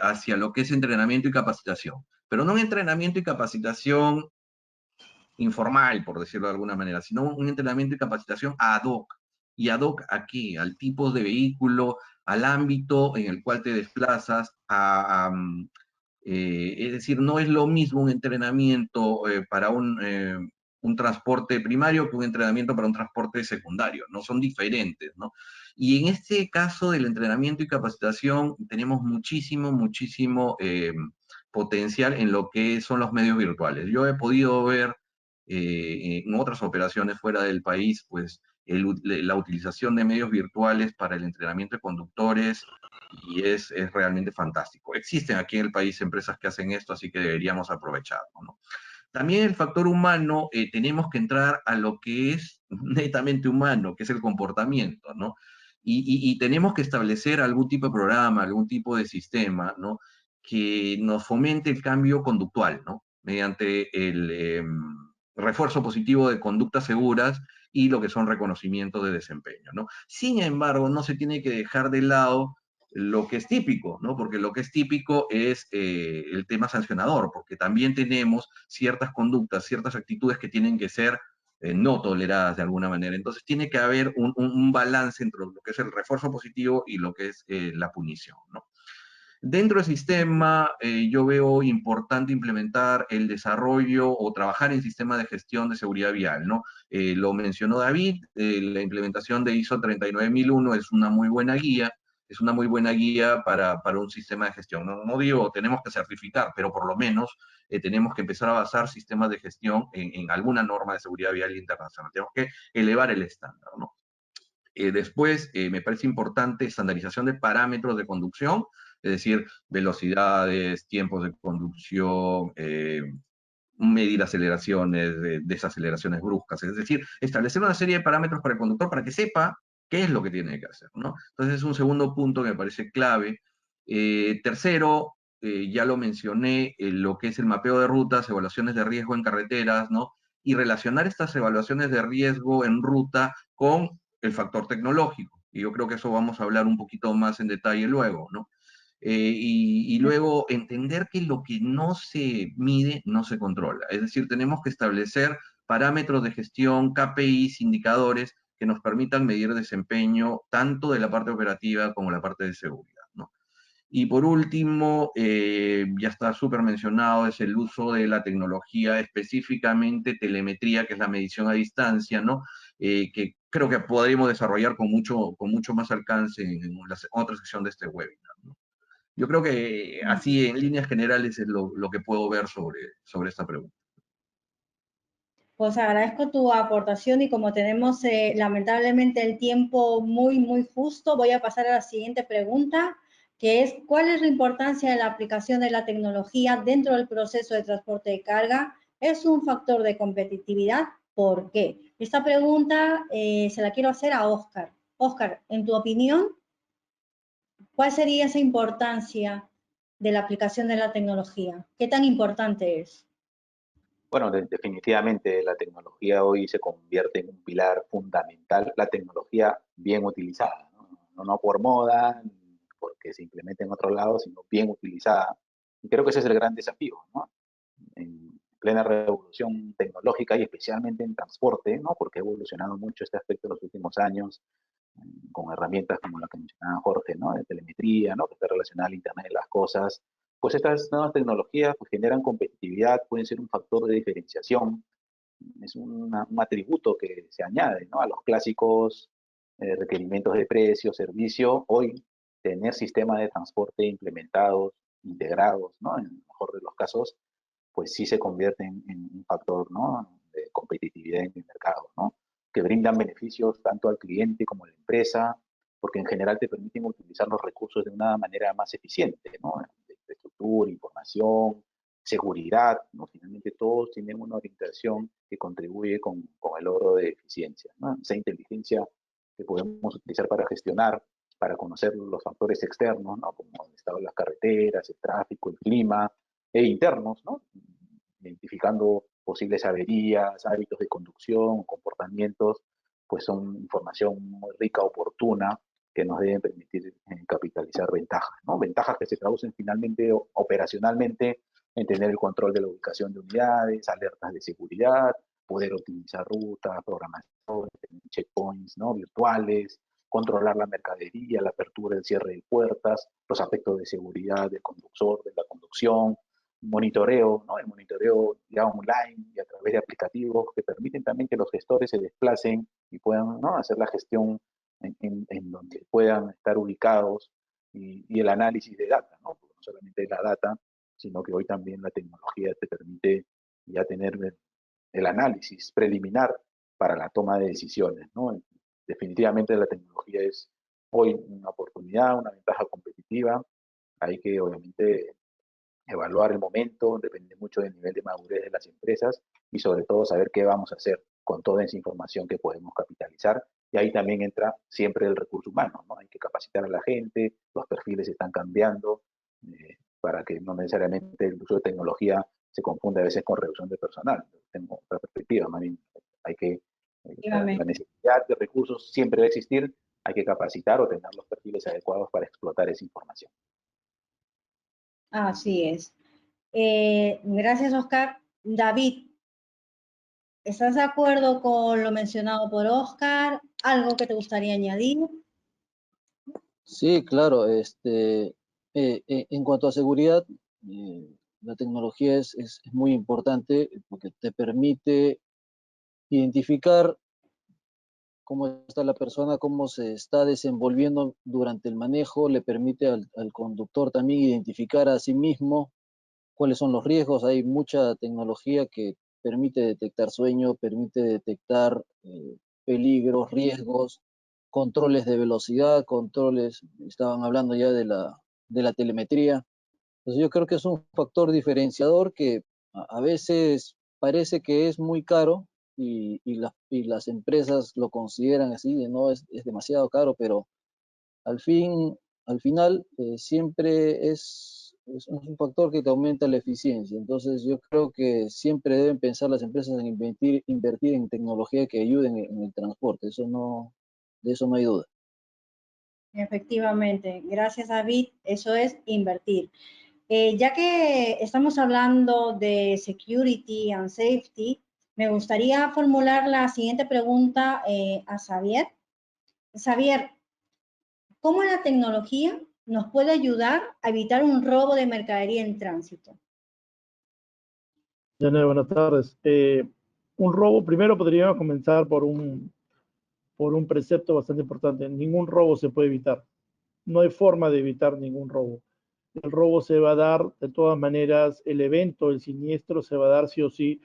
hacia lo que es entrenamiento y capacitación, pero no un entrenamiento y capacitación informal, por decirlo de alguna manera, sino un entrenamiento y capacitación ad hoc. ¿Y ad hoc a qué? Al tipo de vehículo, al ámbito en el cual te desplazas, es decir, no es lo mismo un entrenamiento para un transporte primario que un entrenamiento para un transporte secundario, ¿no? Son diferentes, ¿no? Y en este caso del entrenamiento y capacitación tenemos muchísimo potencial en lo que son los medios virtuales. Yo he podido ver en otras operaciones fuera del país, pues la utilización de medios virtuales para el entrenamiento de conductores y es realmente fantástico. Existen aquí en el país empresas que hacen esto, así que deberíamos aprovecharlo, ¿no? También el factor humano, tenemos que entrar a lo que es netamente humano, que es el comportamiento, ¿no? Y tenemos que establecer algún tipo de programa, algún tipo de sistema, ¿no? Que nos fomente el cambio conductual, ¿no? Mediante el refuerzo positivo de conductas seguras y lo que son reconocimientos de desempeño, ¿no? Sin embargo, no se tiene que dejar de lado lo que es típico, ¿no? Porque lo que es típico es el tema sancionador, porque también tenemos ciertas conductas, ciertas actitudes que tienen que ser no toleradas de alguna manera. Entonces tiene que haber un balance entre lo que es el refuerzo positivo y lo que es la punición, ¿no? Dentro del sistema, yo veo importante implementar el desarrollo o trabajar en sistemas de gestión de seguridad vial, ¿no? Lo mencionó David, la implementación de ISO 39001 es una muy buena guía, para un sistema de gestión. No digo tenemos que certificar, pero por lo menos tenemos que empezar a basar sistemas de gestión en alguna norma de seguridad vial internacional. Tenemos que elevar el estándar, ¿no? Después, me parece importante estandarización de parámetros de conducción, es decir, velocidades, tiempos de conducción, medir aceleraciones, desaceleraciones bruscas, es decir, establecer una serie de parámetros para el conductor para que sepa qué es lo que tiene que hacer, ¿no? Entonces es un segundo punto que me parece clave. Tercero, ya lo mencioné, lo que es el mapeo de rutas, evaluaciones de riesgo en carreteras, ¿no? Y relacionar estas evaluaciones de riesgo en ruta con el factor tecnológico. Y yo creo que eso vamos a hablar un poquito más en detalle luego, ¿no? Y luego entender que lo que no se mide no se controla. Es decir, tenemos que establecer parámetros de gestión, KPIs, indicadores que nos permitan medir desempeño tanto de la parte operativa como la parte de seguridad, ¿no? Y por último, ya está súper mencionado, es el uso de la tecnología, específicamente telemetría, que es la medición a distancia, ¿no? Que creo que podríamos desarrollar con mucho más alcance en la otra sección de este webinar, ¿no? Yo creo que así en líneas generales es lo que puedo ver sobre esta pregunta. Pues agradezco tu aportación y como tenemos lamentablemente el tiempo muy justo, voy a pasar a la siguiente pregunta, que es ¿cuál es la importancia de la aplicación de la tecnología dentro del proceso de transporte de carga? ¿Es un factor de competitividad? ¿Por qué? Esta pregunta se la quiero hacer a Óscar. Óscar, en tu opinión, ¿cuál sería esa importancia de la aplicación de la tecnología? ¿Qué tan importante es? Bueno, definitivamente la tecnología hoy se convierte en un pilar fundamental, la tecnología bien utilizada, no por moda, ni porque se implemente en otro lado, sino bien utilizada. Y creo que ese es el gran desafío, ¿no? En plena revolución tecnológica y especialmente en transporte, ¿no? Porque ha evolucionado mucho este aspecto en los últimos años, con herramientas como la que mencionaba Jorge, ¿no? De telemetría, ¿no? Que está relacionada al Internet de las cosas. Pues estas nuevas tecnologías pues, generan competitividad, pueden ser un factor de diferenciación, es un atributo que se añade, ¿no? A los clásicos requerimientos de precio, servicio. Hoy, tener sistemas de transporte implementados, integrados, ¿no? En el mejor de los casos, pues sí se convierte en un factor, ¿no? De competitividad en el mercado, ¿no? Que brindan beneficios tanto al cliente como a la empresa, porque en general te permiten utilizar los recursos de una manera más eficiente, ¿no? De infraestructura, información, seguridad, ¿no? Finalmente todos tienen una orientación que contribuye con el logro de eficiencia, ¿no? Esa inteligencia que podemos utilizar para gestionar, para conocer los factores externos, ¿no? Como el estado de las carreteras, el tráfico, el clima, e internos, ¿no? Identificando posibles averías, hábitos de conducción, comportamientos, pues son información muy rica, oportuna, que nos deben permitir capitalizar ventajas, ¿no? Ventajas que se traducen finalmente operacionalmente en tener el control de la ubicación de unidades, alertas de seguridad, poder optimizar rutas, programación, checkpoints, ¿no? Virtuales, controlar la mercadería, la apertura y el cierre de puertas, los aspectos de seguridad del conductor, de la conducción, monitoreo, ¿no? El monitoreo ya online y a través de aplicativos que permiten también que los gestores se desplacen y puedan, ¿no? Hacer la gestión en donde puedan estar ubicados y el análisis de data, ¿no? Porque no solamente la data, sino que hoy también la tecnología te permite ya tener el análisis preliminar para la toma de decisiones, ¿no? Definitivamente la tecnología es hoy una oportunidad, una ventaja competitiva. Hay que obviamente evaluar el momento, depende mucho del nivel de madurez de las empresas y sobre todo saber qué vamos a hacer con toda esa información que podemos capitalizar. Y ahí también entra siempre el recurso humano, ¿no? Hay que capacitar a la gente, los perfiles están cambiando, para que no necesariamente el uso de tecnología se confunde a veces con reducción de personal. Tengo otra perspectiva, más bien hay que, la necesidad de recursos siempre va a existir, hay que capacitar o tener los perfiles adecuados para explotar esa información. Así es. Gracias, Óscar. David, ¿estás de acuerdo con lo mencionado por Óscar? ¿Algo que te gustaría añadir? Sí, claro, En cuanto a seguridad, la tecnología es muy importante porque te permite identificar cómo está la persona, cómo se está desenvolviendo durante el manejo, le permite al conductor también identificar a sí mismo cuáles son los riesgos. Hay mucha tecnología que permite detectar sueño, permite detectar peligros, riesgos, controles de velocidad, controles, estaban hablando ya de la telemetría. Entonces yo creo que es un factor diferenciador que a veces parece que es muy caro y las empresas lo consideran así, de no es demasiado caro, pero al final siempre es un factor que te aumenta la eficiencia. Entonces yo creo que siempre deben pensar las empresas en invertir en tecnología que ayuden en el transporte. De eso no hay duda. Efectivamente, gracias David, eso es invertir. Ya que estamos hablando de security and safety, me gustaría formular la siguiente pregunta a Xavier. Xavier, ¿cómo la tecnología nos puede ayudar a evitar un robo de mercadería en tránsito? Janet, buenas tardes. Un robo, primero podríamos comenzar por un precepto bastante importante. Ningún robo se puede evitar. No hay forma de evitar ningún robo. El robo se va a dar de todas maneras, el evento, el siniestro se va a dar sí o sí,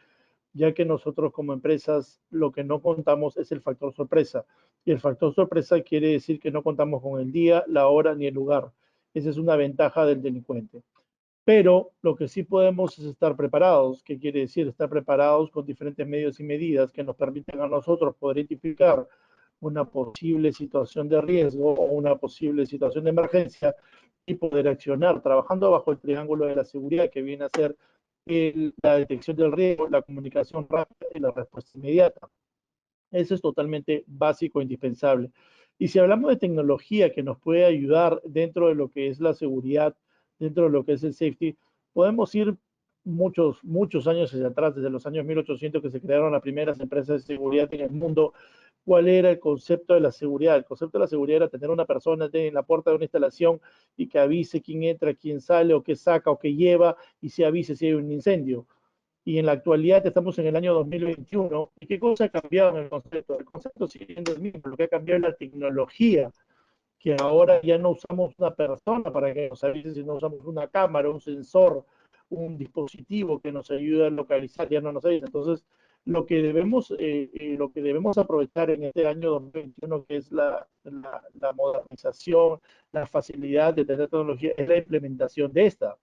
ya que nosotros como empresas lo que no contamos es el factor sorpresa. Y el factor sorpresa quiere decir que no contamos con el día, la hora ni el lugar. Esa es una ventaja del delincuente. Pero lo que sí podemos es estar preparados. ¿Qué quiere decir? Estar preparados con diferentes medios y medidas que nos permiten a nosotros poder identificar una posible situación de riesgo o una posible situación de emergencia y poder accionar, trabajando bajo el triángulo de la seguridad, que viene a ser la detección del riesgo, la comunicación rápida y la respuesta inmediata. Eso es totalmente básico e indispensable. Y si hablamos de tecnología que nos puede ayudar dentro de lo que es la seguridad, dentro de lo que es el safety, podemos ir muchos años hacia atrás, desde los años 1800 que se crearon las primeras empresas de seguridad en el mundo. ¿Cuál era el concepto de la seguridad? El concepto de la seguridad era tener una persona en la puerta de una instalación y que avise quién entra, quién sale, o qué saca, o qué lleva, y se avise si hay un incendio. Y en la actualidad estamos en el año 2021. ¿Y qué cosa ha cambiado en el concepto? El concepto sigue siendo el mismo, lo que ha cambiado es la tecnología, que ahora ya no usamos una persona para que nos avise, sino usamos una cámara, un sensor, un dispositivo que nos ayuda a localizar, ya no nos avisa. Entonces, lo que debemos aprovechar en este año 2021, que es la modernización, la facilidad de tener tecnología, es la implementación de esta.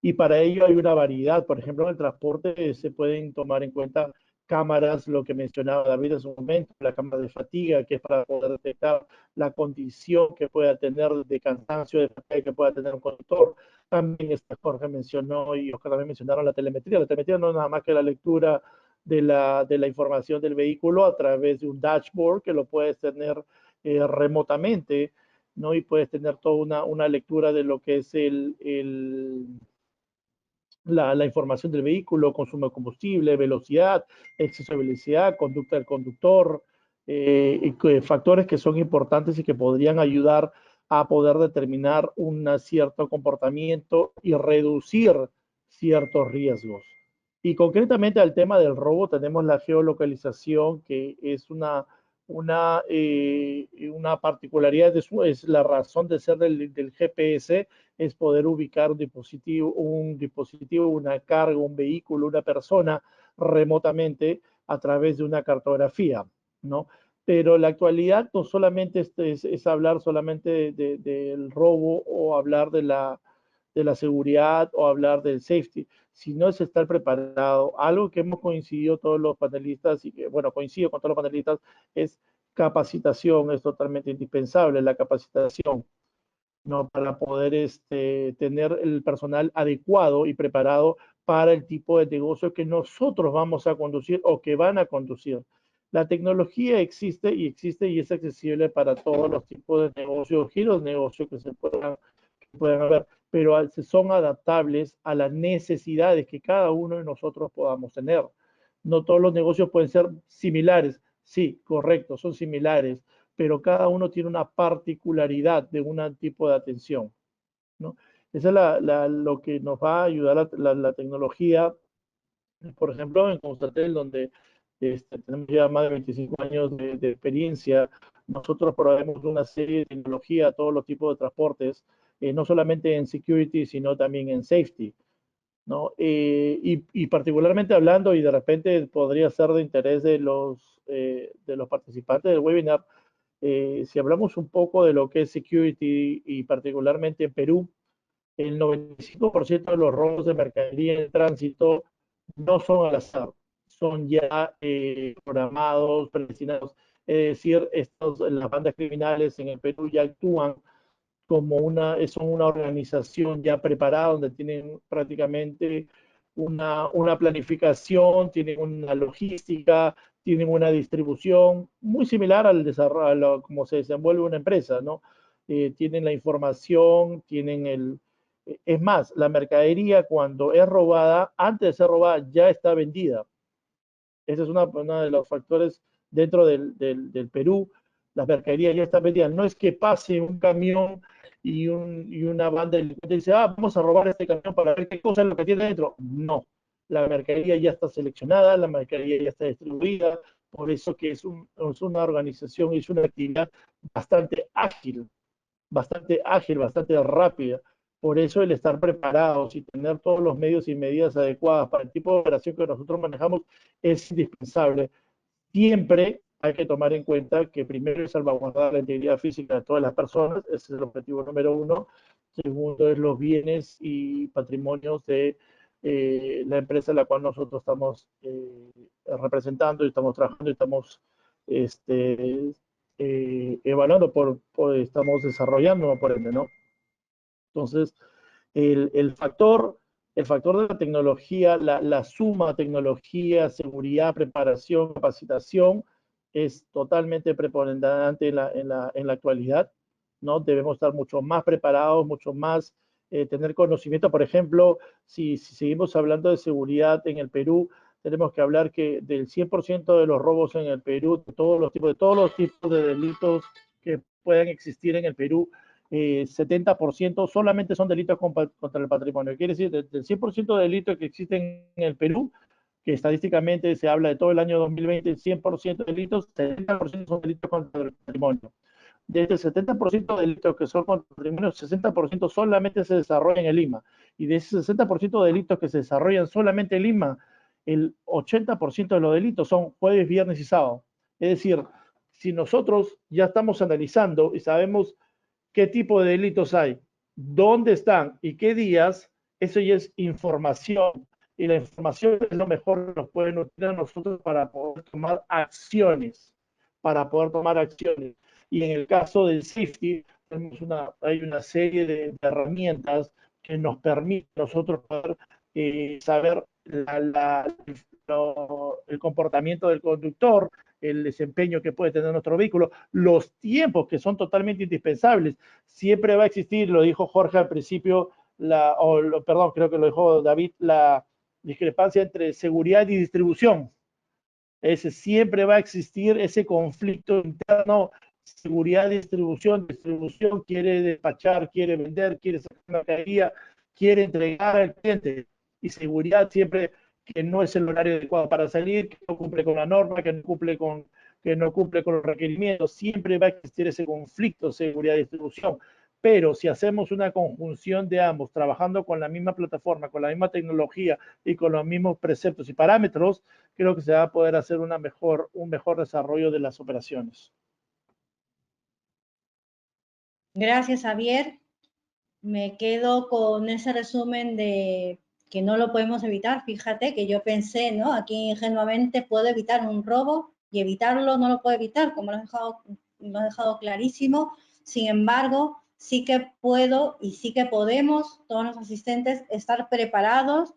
Y para ello hay una variedad. Por ejemplo, en el transporte se pueden tomar en cuenta cámaras, lo que mencionaba David en su momento, la cámara de fatiga, que es para poder detectar la condición que pueda tener de cansancio, de fatiga que pueda tener un conductor. También Jorge mencionó y Oscar también mencionaron la telemetría. La telemetría no es nada más que la lectura de la información del vehículo a través de un dashboard que lo puedes tener remotamente, ¿no? Y puedes tener toda una lectura de lo que es la información del vehículo, consumo de combustible, velocidad, exceso de velocidad, conducta del conductor, factores que son importantes y que podrían ayudar a poder determinar un cierto comportamiento y reducir ciertos riesgos. Y concretamente al tema del robo tenemos la geolocalización, que es una particularidad, es la razón de ser del GPS, es poder ubicar un dispositivo, una carga, un vehículo, una persona remotamente a través de una cartografía, ¿no? Pero la actualidad no solamente es hablar solamente del robo o hablar de la seguridad o hablar del safety, sino es estar preparado. Algo que hemos coincidido todos los panelistas y que, bueno, coincido con todos los panelistas, es capacitación, es totalmente indispensable la capacitación, ¿no? Para poder tener el personal adecuado y preparado para el tipo de negocio que nosotros vamos a conducir o que van a conducir. La tecnología existe y es accesible para todos los tipos de negocios, giros de negocio que puedan haber, pero son adaptables a las necesidades que cada uno de nosotros podamos tener. No todos los negocios pueden ser similares. Sí, correcto, son similares, pero cada uno tiene una particularidad de un tipo de atención. ¿no? Eso es lo que nos va a ayudar la tecnología. Por ejemplo, en Constatel, donde tenemos ya más de 25 años de experiencia, nosotros proveemos una serie de tecnología a todos los tipos de transportes, no solamente en security, sino también en safety, ¿no? Y particularmente hablando, y de repente podría ser de interés de los participantes del webinar, si hablamos un poco de lo que es security y particularmente en Perú, el 95% de los robos de mercadería en tránsito no son al azar, son ya programados, predestinados. Es decir, las bandas criminales en el Perú ya actúan como son una organización ya preparada, donde tienen prácticamente una planificación, tienen una logística, tienen una distribución muy similar al desarrollo, como se desenvuelve una empresa, ¿no? Tienen la información, es más, la mercadería cuando es robada, antes de ser robada, ya está vendida. Ese es uno de los factores dentro del Perú. Las mercaderías ya están vendidas. No es que pase un camión y una banda delincuente dice, vamos a robar este camión para ver qué cosa es lo que tiene dentro. No, la mercadería ya está seleccionada, la mercadería ya está distribuida, por eso que es una organización, es una actividad bastante ágil, bastante rápida. Por eso el estar preparados y tener todos los medios y medidas adecuadas para el tipo de operación que nosotros manejamos es indispensable. Siempre hay que tomar en cuenta que primero es salvaguardar la integridad física de todas las personas, ese es el objetivo número uno. Segundo es los bienes y patrimonios de la empresa en la cual nosotros estamos representando y estamos trabajando y estamos evaluando, estamos desarrollando, por ende, ¿no? Entonces, el factor de la tecnología, la suma tecnología, seguridad, preparación, capacitación, es totalmente preponderante en la actualidad, ¿no? Debemos estar mucho más preparados, mucho más, tener conocimiento. Por ejemplo, si seguimos hablando de seguridad en el Perú, tenemos que hablar que del 100% de los robos en el Perú, de todos los tipos de delitos que puedan existir en el Perú, 70% solamente son delitos contra el patrimonio. Quiere decir, del 100% de delitos que existen en el Perú, que estadísticamente se habla de todo el año 2020, 100% de delitos, 70% son delitos contra el patrimonio. De este 70% de delitos que son contra el patrimonio, 60% solamente se desarrollan en Lima. Y de ese 60% de delitos que se desarrollan solamente en Lima, el 80% de los delitos son jueves, viernes y sábado. Es decir, si nosotros ya estamos analizando y sabemos qué tipo de delitos hay, dónde están y qué días, eso ya es información. Y la información es lo mejor que nos puede nutrir a nosotros para poder tomar acciones. Y en el caso del safety, hay una serie de herramientas que nos permiten nosotros poder saber el comportamiento del conductor, el desempeño que puede tener nuestro vehículo, los tiempos que son totalmente indispensables. Siempre va a existir, lo dijo Jorge al principio, perdón, creo que lo dijo David, la discrepancia entre seguridad y distribución. Siempre va a existir ese conflicto interno, seguridad y distribución. Distribución quiere despachar, quiere vender, quiere sacar mercadería, quiere entregar al cliente. Y seguridad siempre que no es el horario adecuado para salir, que no cumple con la norma, que no cumple con los requerimientos. Siempre va a existir ese conflicto de seguridad y distribución. Pero si hacemos una conjunción de ambos, trabajando con la misma plataforma, con la misma tecnología y con los mismos preceptos y parámetros, creo que se va a poder hacer un mejor desarrollo de las operaciones. Gracias, Javier. Me quedo con ese resumen de que no lo podemos evitar. Fíjate que yo pensé, ¿no? Aquí ingenuamente puedo evitar un robo y evitarlo no lo puedo evitar, como lo he dejado clarísimo. Sin embargo, sí que puedo y sí que podemos, todos los asistentes, estar preparados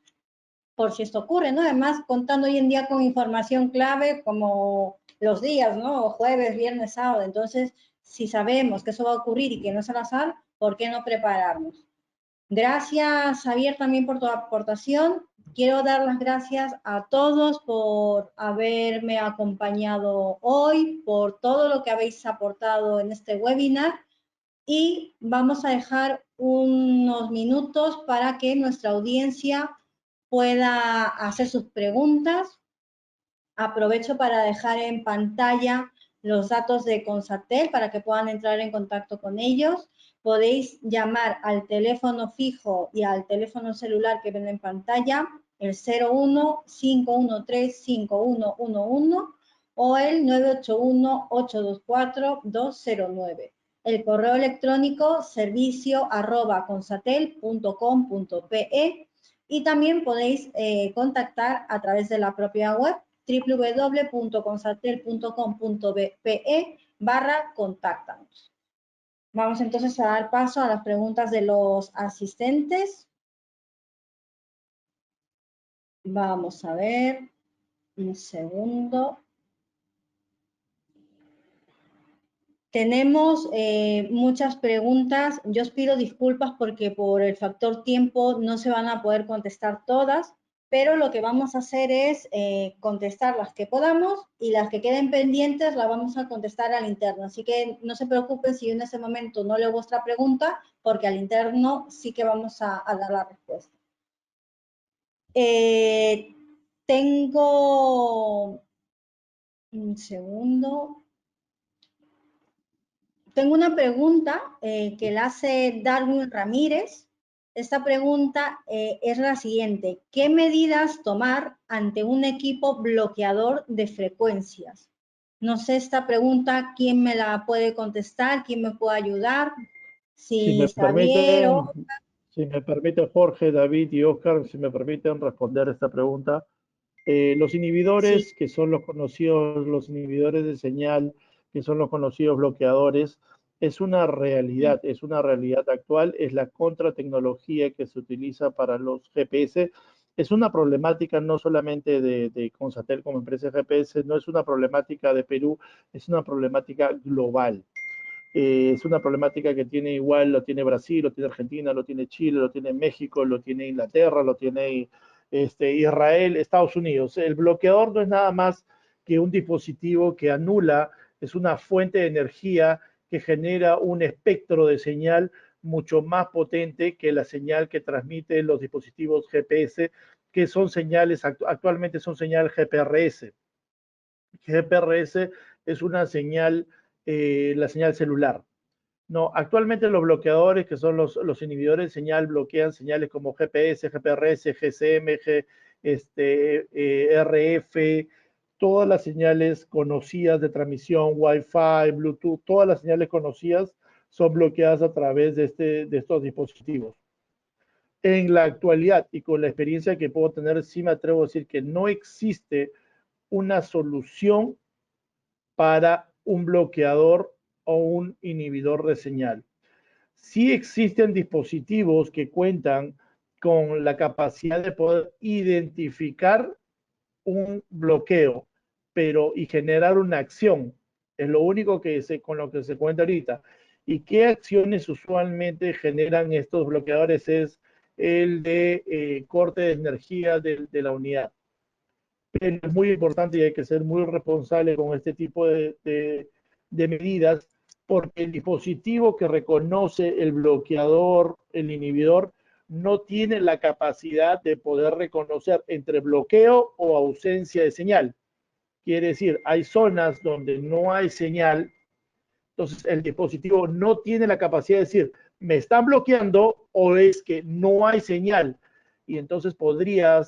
por si esto ocurre, ¿no? Además, contando hoy en día con información clave como los días, ¿no? Jueves, viernes, sábado. Entonces, si sabemos que eso va a ocurrir y que no es al azar, ¿por qué no prepararnos? Gracias, Javier, también por tu aportación. Quiero dar las gracias a todos por haberme acompañado hoy, por todo lo que habéis aportado en este webinar. Y vamos a dejar unos minutos para que nuestra audiencia pueda hacer sus preguntas. Aprovecho para dejar en pantalla los datos de Consatel para que puedan entrar en contacto con ellos. Podéis llamar al teléfono fijo y al teléfono celular que ven en pantalla, el 01-513-5111 o el 981-824-209. El correo electrónico servicio@consatel.com.pe y también podéis contactar a través de la propia web www.consatel.com.pe/contáctanos. Vamos entonces a dar paso a las preguntas de los asistentes. Vamos a ver, un segundo. Tenemos muchas preguntas. Yo os pido disculpas porque por el factor tiempo no se van a poder contestar todas, pero lo que vamos a hacer es contestar las que podamos y las que queden pendientes las vamos a contestar al interno. Así que no se preocupen si en ese momento no leo vuestra pregunta, porque al interno sí que vamos a dar la respuesta. Tengo un segundo. Tengo una pregunta que la hace Darwin Ramírez. Esta pregunta es la siguiente. ¿Qué medidas tomar ante un equipo bloqueador de frecuencias? No sé esta pregunta, ¿quién me la puede contestar? ¿Quién me puede ayudar? Si me Xavier o... si me permite Jorge, David y Oscar, si me permiten responder esta pregunta. Los inhibidores, que son los conocidos, los inhibidores de señal, que son los conocidos bloqueadores, es una realidad actual, es la contratecnología que se utiliza para los GPS. Es una problemática no solamente de Consatel como empresa de GPS, no es una problemática de Perú, es una problemática global. Es una problemática que tiene igual, lo tiene Brasil, lo tiene Argentina, lo tiene Chile, lo tiene México, lo tiene Inglaterra, lo tiene Israel, Estados Unidos. El bloqueador no es nada más que un dispositivo que anula, es una fuente de energía que genera un espectro de señal mucho más potente que la señal que transmiten los dispositivos GPS, que son señales, actualmente son señal GPRS. GPRS es una señal, la señal celular. No, actualmente los bloqueadores, que son los inhibidores de señal, bloquean señales como GPS, GPRS, GSM, RF, todas las señales conocidas de transmisión, Wi-Fi, Bluetooth, todas las señales conocidas son bloqueadas a través de estos dispositivos. En la actualidad y con la experiencia que puedo tener, sí me atrevo a decir que no existe una solución para un bloqueador o un inhibidor de señal. Sí existen dispositivos que cuentan con la capacidad de poder identificar un bloqueo, y generar una acción. Es lo único con lo que se cuenta ahorita. ¿Y qué acciones usualmente generan estos bloqueadores? Es el de corte de energía de la unidad. Pero es muy importante y hay que ser muy responsable con este tipo de medidas, porque el dispositivo que reconoce el bloqueador, el inhibidor, no tiene la capacidad de poder reconocer entre bloqueo o ausencia de señal. Quiere decir, hay zonas donde no hay señal, entonces el dispositivo no tiene la capacidad de decir, me están bloqueando o es que no hay señal. Y entonces podría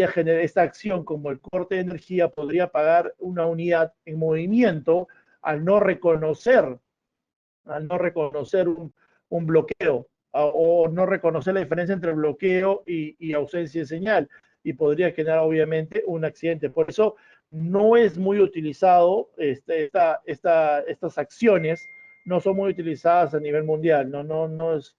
generar esta acción como el corte de energía, podría apagar una unidad en movimiento al no reconocer un bloqueo o no reconocer la diferencia entre bloqueo y ausencia de señal, y podría generar obviamente un accidente. Por eso no es muy utilizado, estas acciones no son muy utilizadas a nivel mundial, no es,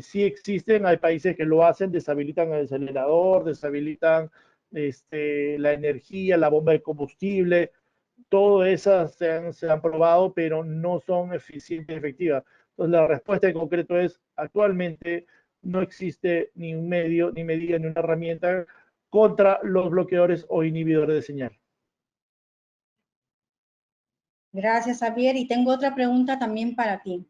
sí existen, hay países que lo hacen, deshabilitan el acelerador, deshabilitan la energía, la bomba de combustible, todas esas se han probado, pero no son eficientes y efectivas. Entonces, la respuesta en concreto es, actualmente no existe ni un medio, ni medida, ni una herramienta contra los bloqueadores o inhibidores de señal. Gracias, Xavier. Y tengo otra pregunta también para ti.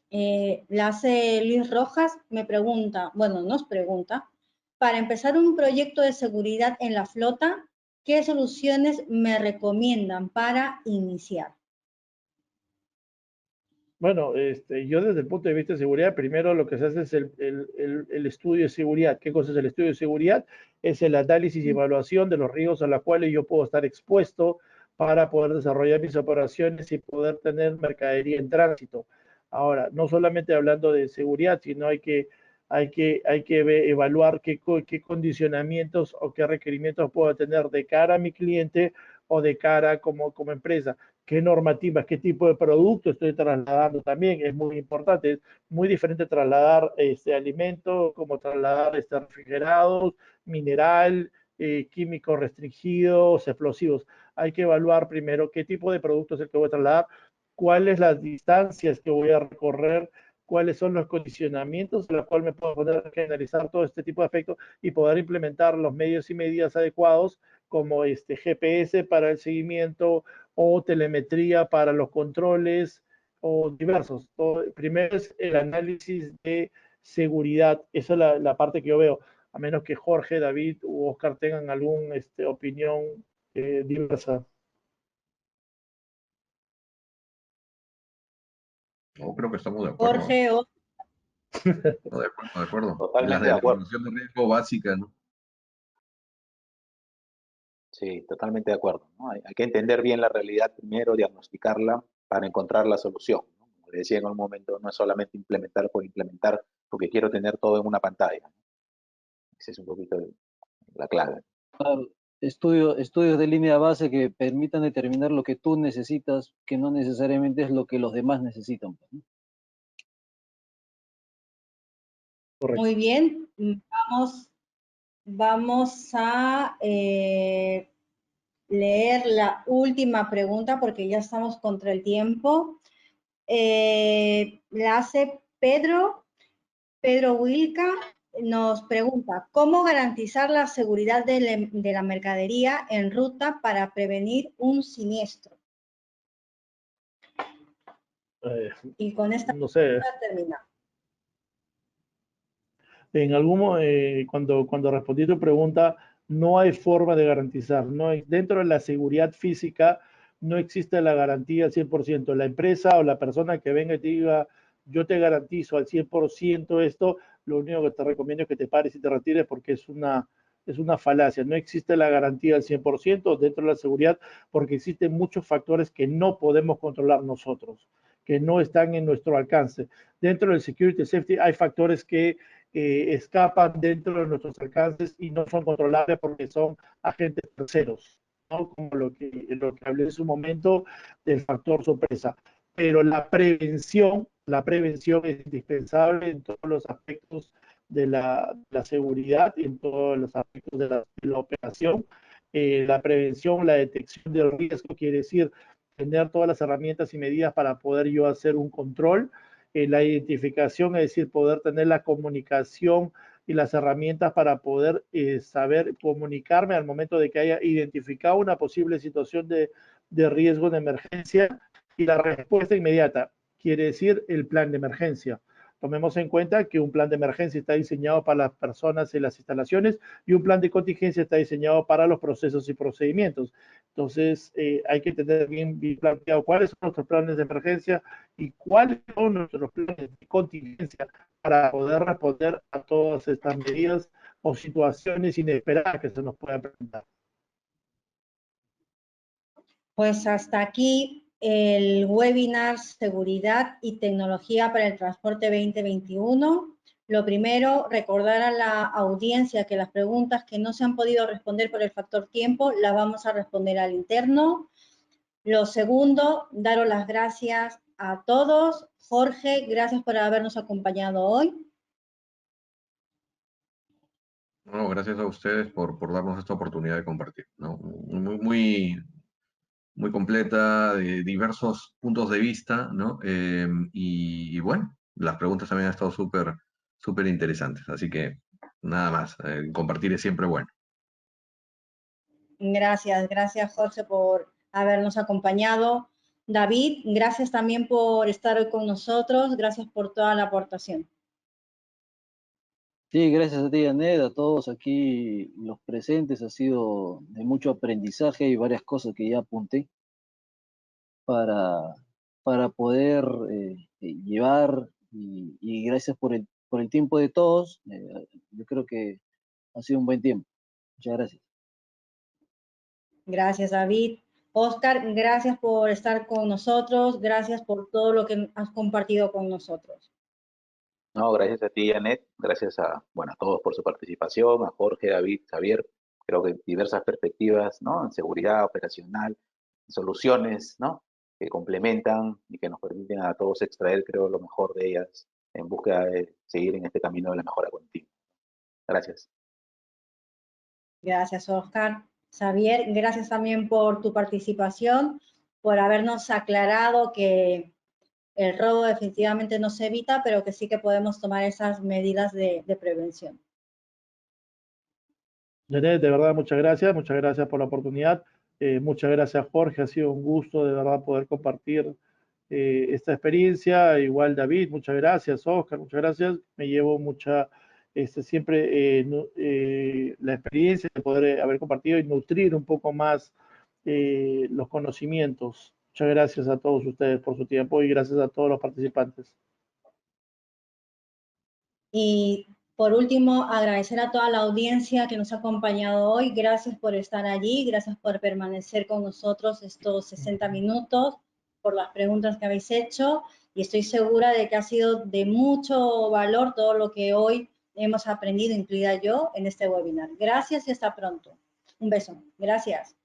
La hace Luis Rojas, nos pregunta, para empezar un proyecto de seguridad en la flota, ¿qué soluciones me recomiendan para iniciar? Bueno, yo desde el punto de vista de seguridad, primero lo que se hace es el estudio de seguridad. ¿Qué cosa es el estudio de seguridad? Es el análisis y evaluación de los riesgos a los cuales yo puedo estar expuesto para poder desarrollar mis operaciones y poder tener mercadería en tránsito. Ahora, no solamente hablando de seguridad, sino evaluar qué condicionamientos o qué requerimientos puedo tener de cara a mi cliente o de cara como empresa. Qué normativas, qué tipo de producto estoy trasladando también, es muy importante. Es muy diferente trasladar alimentos como trasladar refrigerados, mineral, químicos restringidos, explosivos. Hay que evaluar primero qué tipo de producto es el que voy a trasladar, cuáles las distancias que voy a recorrer, cuáles son los condicionamientos en los cuales me puedo poner a analizar todo este tipo de aspectos y poder implementar los medios y medidas adecuados como GPS para el seguimiento o telemetría para los controles o diversos. Primero es el análisis de seguridad. Esa es la parte que yo veo, a menos que Jorge, David u Oscar tengan alguna opinión diversa. No, creo que estamos de acuerdo. Jorge, No, de acuerdo, de acuerdo. Totalmente De de la acuerdo. evaluación de riesgo básica, ¿no? Sí, totalmente de acuerdo, ¿no? Hay que entender bien la realidad primero, diagnosticarla para encontrar la solución, ¿no? Como le decía en un momento, no es solamente implementar por implementar, porque quiero tener todo en una pantalla, ¿no? Esa es un poquito la clave. Claro, estudios de línea base que permitan determinar lo que tú necesitas, que no necesariamente es lo que los demás necesitan, ¿no? Correcto. muy bien. Vamos a leer la última pregunta porque ya estamos contra el tiempo. La hace Pedro Wilca. Nos pregunta, ¿cómo garantizar la seguridad de la mercadería en ruta para prevenir un siniestro? Y con esta No sé, pregunta terminamos. cuando respondí tu pregunta, no hay forma de garantizar. Dentro de la seguridad física no existe la garantía al 100%. La empresa o la persona que venga y te diga, yo te garantizo al 100% esto, lo único que te recomiendo es que te pares y te retires porque es una falacia. No existe la garantía al 100% dentro de la seguridad porque existen muchos factores que no podemos controlar nosotros, que no están en nuestro alcance. Dentro del security safety hay factores que escapan dentro de nuestros alcances y no son controlables porque son agentes terceros, ¿no? Como lo que hablé en su momento del factor sorpresa. Pero la prevención es indispensable en todos los aspectos de la seguridad, en todos los aspectos de la operación. La prevención, la detección del riesgo quiere decir tener todas las herramientas y medidas para poder yo hacer un control. La identificación, es decir, poder tener la comunicación y las herramientas para poder saber comunicarme al momento de que haya identificado una posible situación de riesgo de emergencia y la respuesta inmediata, quiere decir el plan de emergencia. Tomemos en cuenta que un plan de emergencia está diseñado para las personas y las instalaciones y un plan de contingencia está diseñado para los procesos y procedimientos. Entonces, hay que tener bien planteado cuáles son nuestros planes de emergencia y cuáles son nuestros planes de contingencia para poder responder a todas estas medidas o situaciones inesperadas que se nos puedan presentar. Pues hasta aquí el webinar Seguridad y Tecnología para el Transporte 2021. Lo primero, recordar a la audiencia que las preguntas que no se han podido responder por el factor tiempo las vamos a responder al interno. Lo segundo, daros las gracias a todos. Jorge, gracias por habernos acompañado hoy. No, gracias a ustedes por darnos esta oportunidad de compartir, ¿no? Muy completa, de diversos puntos de vista, ¿no? Y bueno, las preguntas también han estado súper interesantes, así que nada más, compartir es siempre bueno. Gracias Jorge por habernos acompañado. David, gracias también por estar hoy con nosotros, gracias por toda la aportación. Sí, gracias a ti, Janet, a todos aquí los presentes. Ha sido de mucho aprendizaje y varias cosas que ya apunté para poder llevar y gracias por el tiempo de todos. Yo creo que ha sido un buen tiempo. Muchas gracias. Gracias, David. Oscar, gracias por estar con nosotros, gracias por todo lo que has compartido con nosotros. No, gracias a ti, Janet, gracias a, bueno, a todos por su participación, a Jorge, David, Javier, creo que diversas perspectivas, ¿no? En seguridad operacional, soluciones, ¿no? Que complementan y que nos permiten a todos extraer, creo, lo mejor de ellas en búsqueda de seguir en este camino de la mejora continua. Gracias. Gracias, Oscar. Xavier, gracias también por tu participación, por habernos aclarado que el robo definitivamente no se evita, pero que sí que podemos tomar esas medidas de prevención. Janet, de verdad, muchas gracias por la oportunidad. Muchas gracias, Jorge, ha sido un gusto de verdad poder compartir esta experiencia. Igual David, muchas gracias, Oscar, muchas gracias. Me llevo mucha, siempre la experiencia de poder haber compartido y nutrir un poco más los conocimientos. Muchas gracias a todos ustedes por su tiempo y gracias a todos los participantes. Y por último, agradecer a toda la audiencia que nos ha acompañado hoy. Gracias por estar allí, gracias por permanecer con nosotros estos 60 minutos, por las preguntas que habéis hecho y estoy segura de que ha sido de mucho valor todo lo que hoy hemos aprendido, incluida yo, en este webinar. Gracias y hasta pronto. Un beso. Gracias.